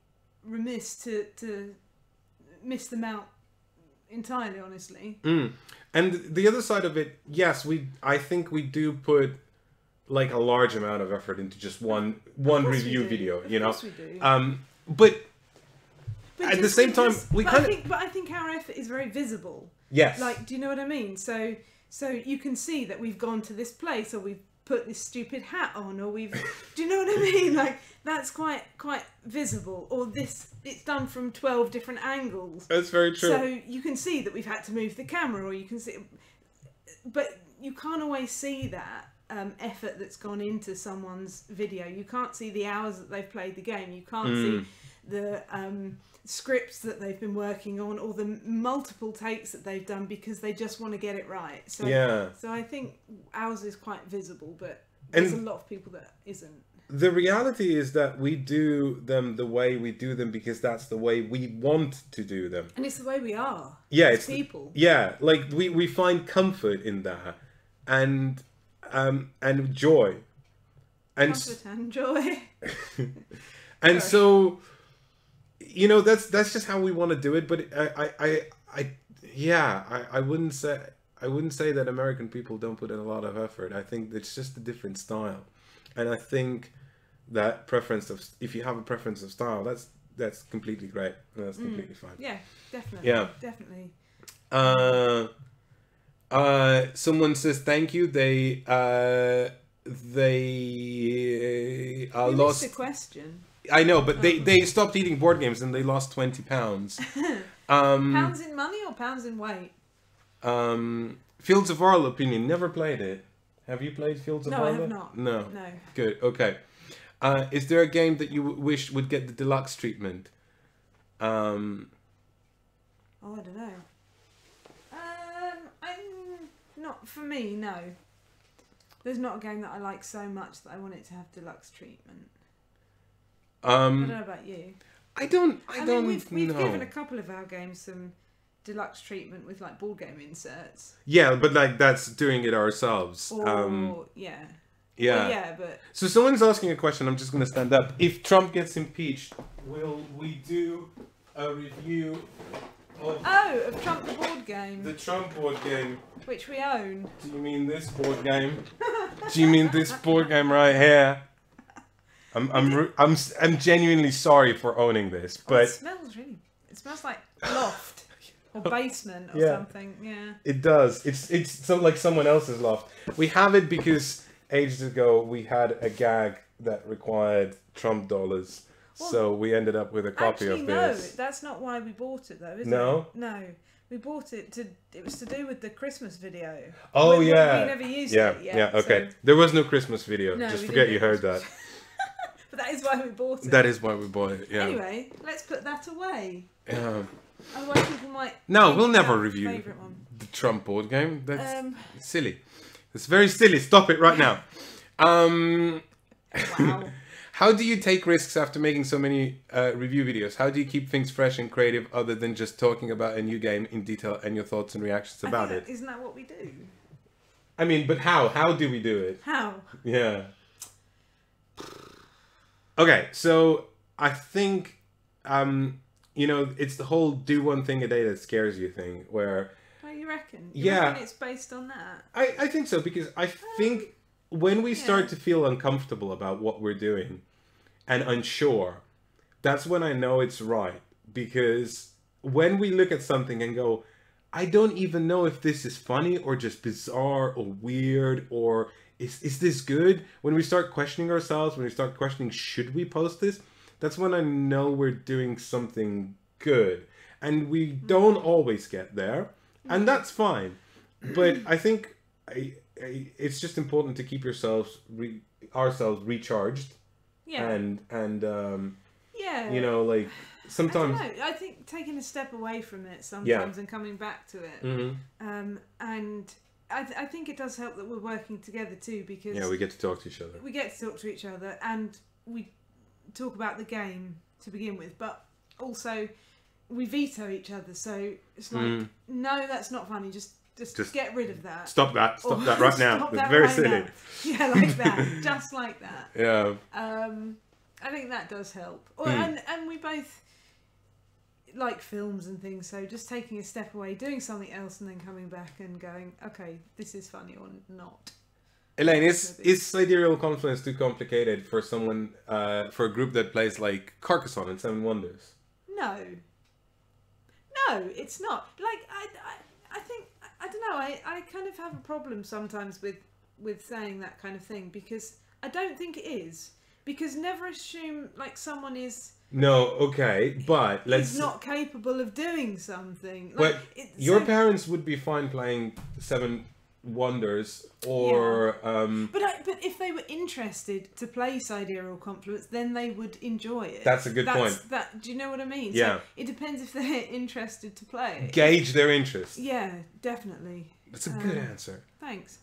remiss to miss them out entirely, honestly. And the other side of it, yes, I think we do put like a large amount of effort into just one review video, you know. Of course we do. But at the same time, I think our effort is very visible. Yes. Like, do you know what I mean? So you can see that we've gone to this place, or we've put this stupid hat on, or do you know what I mean? Like, that's quite visible. Or it's done from 12 different angles. That's very true. So you can see that we've had to move the camera, or you can see, but you can't always see that effort that's gone into someone's video. You can't see the hours that they've played the game. You can't see the scripts that they've been working on, or the multiple takes that they've done because they just want to get it right. So so I think ours is quite visible, but there's a lot of people that isn't. The reality is that we do them the way we do them because that's the way we want to do them, and it's the way we are. Yeah, it's people. Like we find comfort in that, and joy, and comfort and joy. And so, you know, that's just how we want to do it. But I wouldn't say that American people don't put in a lot of effort. I think it's just a different style, and I think that if you have a preference of style, that's completely great. That's completely fine. Yeah, definitely. Yeah, definitely. Someone says thank you. They lost the question. I know, but they stopped eating board games and they lost 20 pounds. Pounds in money or pounds in weight? Fields of Arle opinion. Never played it. Have you played Fields of Arle? No, I have not. No. No. Good. Okay. Is there a game that you wish would get the deluxe treatment? Oh, I don't know. Not for me. No. There's not a game that I like so much that I want it to have deluxe treatment. I don't know about you. I don't. We've given a couple of our games some deluxe treatment with like board game inserts. Yeah, but like that's doing it ourselves. Yeah. Yeah. Well, yeah, but so someone's asking a question. I'm just going to stand up. If Trump gets impeached, will we do a review of Trump the board game? The Trump board game, which we own. Do you mean this board game? Do you mean this board game right here? I'm genuinely sorry for owning this, but it smells like loft or basement or something. Yeah. It does. It's like someone else's loft. We have it because ages ago we had a gag that required Trump dollars. Well, so we ended up with a copy of this. No, that's not why we bought it though, is it? No? No. We bought it it was to do with the Christmas video. Oh, we never used it yet. Yeah, okay. So there was no Christmas video. No, just forget you heard that. But that is why we bought it. That is why we bought it, yeah. Anyway, let's put that away. Yeah. Otherwise people might... No, we'll never review the Trump board game. That's silly. It's very silly. Stop it right now. Wow. How do you take risks after making so many review videos? How do you keep things fresh and creative other than just talking about a new game in detail and your thoughts and reactions about it? Isn't that what we do? I mean, but how? How do we do it? How? Yeah. Okay, so I think, it's the whole do one thing a day that scares you thing where... Oh, you reckon? You reckon it's based on that? I think so, because I think when we start to feel uncomfortable about what we're doing and unsure, that's when I know it's right. Because when we look at something and go, I don't even know if this is funny or just bizarre or weird or is this good? When we start questioning ourselves, when we start questioning, should we post this? That's when I know we're doing something good. And we don't always get there. And that's fine. But I think it's just important to keep ourselves recharged. Yeah. And yeah. Like sometimes... I don't know. I think taking a step away from it sometimes and coming back to it. Mm-hmm. And I think it does help that we're working together too, because... Yeah, we get to talk to each other. We get to talk to each other and we talk about the game to begin with, but also we veto each other. So it's like, no, that's not funny. Just get rid of that. Stop that. Stop that right now. Stop That's that very right silly. now. Yeah, like that. Just like that. Yeah. I think that does help. And we both like films and things, so just taking a step away, doing something else, and then coming back and going, okay, this is funny or not. Elaine, is Sidereal Confluence too complicated for someone, for a group that plays like Carcassonne and Seven Wonders? No, it's not. Like I think I don't know. I kind of have a problem sometimes with saying that kind of thing, because I don't think it is. Because never assume like someone is. No, okay, but let's. Is not capable of doing something. Like, but your parents would be fine playing Seven Wonders, or. Yeah. But if they were interested to play Sidereal Confluence, then they would enjoy it. That's a good point. Do you know what I mean? Yeah. So it depends if they're interested to play. Gauge their interest. Yeah, definitely. That's a good answer. Thanks.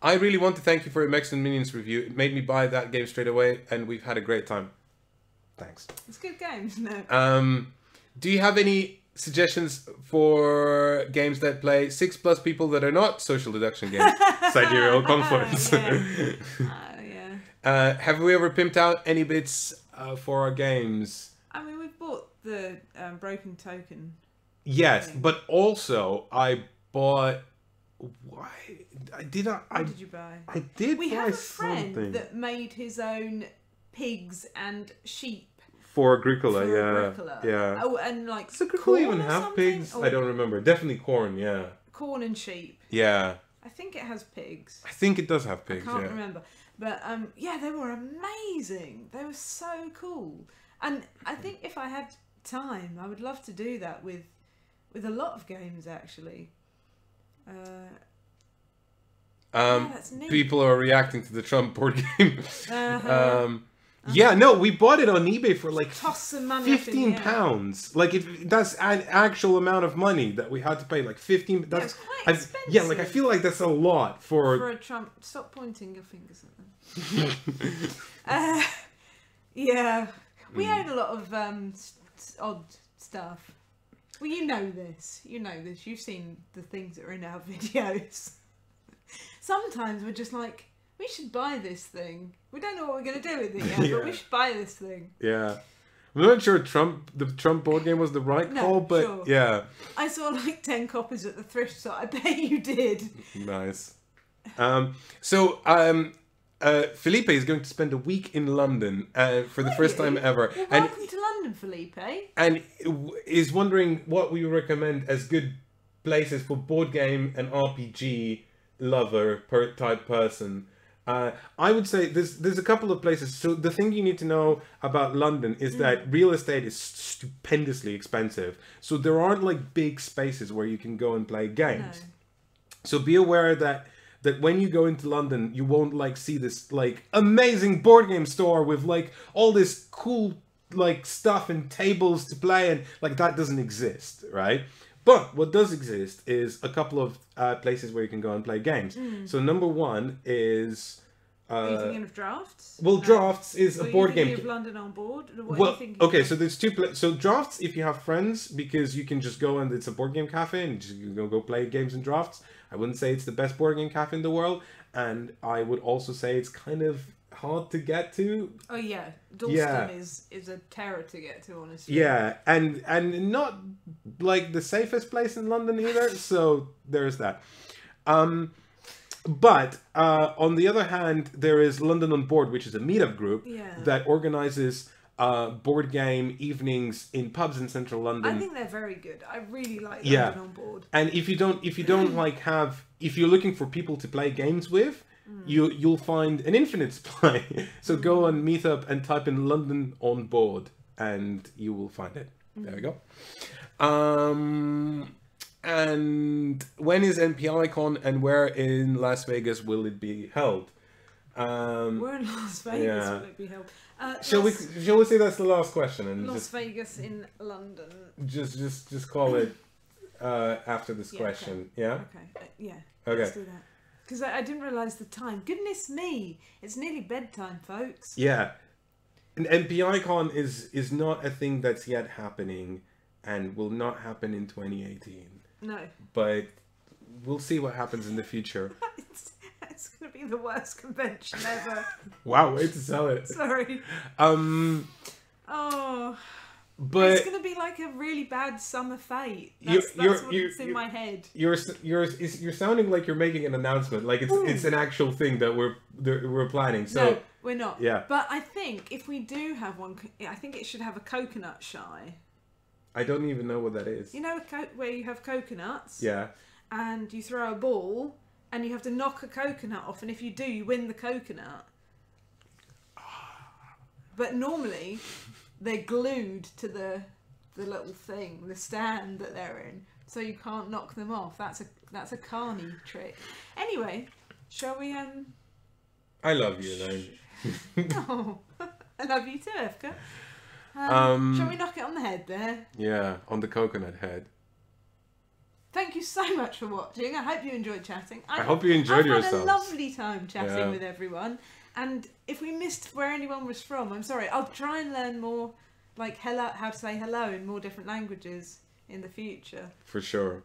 I really want to thank you for your Mexican Minions review. It made me buy that game straight away, and we've had a great time. Thanks. It's a good game, isn't it? Do you have any suggestions for games that play 6+ people that are not social deduction games? Sidereal Confluence. Yeah. Have we ever pimped out any bits for our games? I mean, we've bought the Broken Token. Yes, but also I bought... Why did I? What did you buy? I did. We buy have a friend something that made his own pigs and sheep for Agricola. Yeah. Oh, and like does Agricola even have something? pigs? I don't remember. Definitely corn. Yeah. Corn and sheep. Yeah. I think it has pigs. I think it does have pigs. I can't remember, but yeah, they were amazing. They were so cool, and I think if I had time, I would love to do that with a lot of games actually. That's neat. People are reacting to the Trump board game. Yeah, no, we bought it on eBay for like toss some money £15. Like that's an actual amount of money that we had to pay. Like 15. That's it's quite expensive. Yeah, like I feel like that's a lot for a Trump. Stop pointing your fingers at them. Yeah, we own a lot of odd stuff. Well, you know this. You've seen the things that are in our videos. Sometimes we're just like, we should buy this thing. We don't know what we're going to do with it yet, but we should buy this thing. Yeah. I'm not sure the Trump board game was the right call, but sure. Yeah. I saw like 10 copies at the thrift store. I bet you did. Nice. Felipe is going to spend a week in London for the first time ever. Well, welcome to London, Felipe. And is wondering what we recommend as good places for board game and RPG lover type person. I would say there's a couple of places. So the thing you need to know about London is that real estate is stupendously expensive. So there aren't like big spaces where you can go and play games. No. So be aware that when you go into London, you won't like see this like amazing board game store with like all this cool like stuff and tables to play, and like that doesn't exist, right? But what does exist is a couple of places where you can go and play games. So number one is... are you thinking of Drafts? Well, Drafts is a board game. Of London on Board? Okay, so there's two... So Drafts, if you have friends, because you can just go and it's a board game cafe and you just go play games in Drafts. I wouldn't say it's the best board game cafe in the world. And I would also say it's kind of hard to get to. Oh yeah, Dalston is a terror to get to, honestly. Yeah, and not like the safest place in London either. So there's that. But on the other hand, there is London on Board, which is a meetup group that organizes board game evenings in pubs in central London. I think they're very good. I really like London on Board. And if you don't like if you're looking for people to play games with, you'll find an infinite supply. So go on Meetup and type in London on Board and you will find it. There we go. And when is NPICon and where in Las Vegas will it be held? Where in Las Vegas will it be held? Shall we say that's the last question? And Las Vegas in London. Just call it after this question. Okay. Yeah? Okay. Okay. Let's do that. Because I didn't realise the time. Goodness me. It's nearly bedtime, folks. Yeah. And PICon is not a thing that's yet happening, and will not happen in 2018. No. But we'll see what happens in the future. It's going to be the worst convention ever. Wow, way to sell it. Sorry. Oh. But it's going to be like a really bad summer fate. That's what's in my head. You're sounding like you're making an announcement, like it's an actual thing that we're planning. So no, we're not. Yeah. But I think if we do have one, I think it should have a coconut shy. I don't even know what that is. You know where you have coconuts? Yeah. And you throw a ball, and you have to knock a coconut off, and if you do, you win the coconut. But normally, they're glued to the little thing, the stand that they're in, so you can't knock them off. That's a carny trick. Anyway, shall we? I love you, then. Oh, I love you too, Evka. Shall we knock it on the head there? Yeah, on the coconut head. Thank you so much for watching. I hope you enjoyed chatting. I hope you enjoyed yourselves. I've had a lovely time chatting with everyone. And if we missed where anyone was from, I'm sorry. I'll try and learn more, like hello, how to say hello in more different languages in the future. For sure.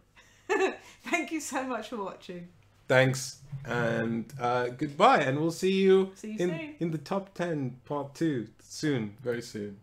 Thank you so much for watching. Thanks, and goodbye, and we'll see you soon. in the top 10 part 2 soon, very soon.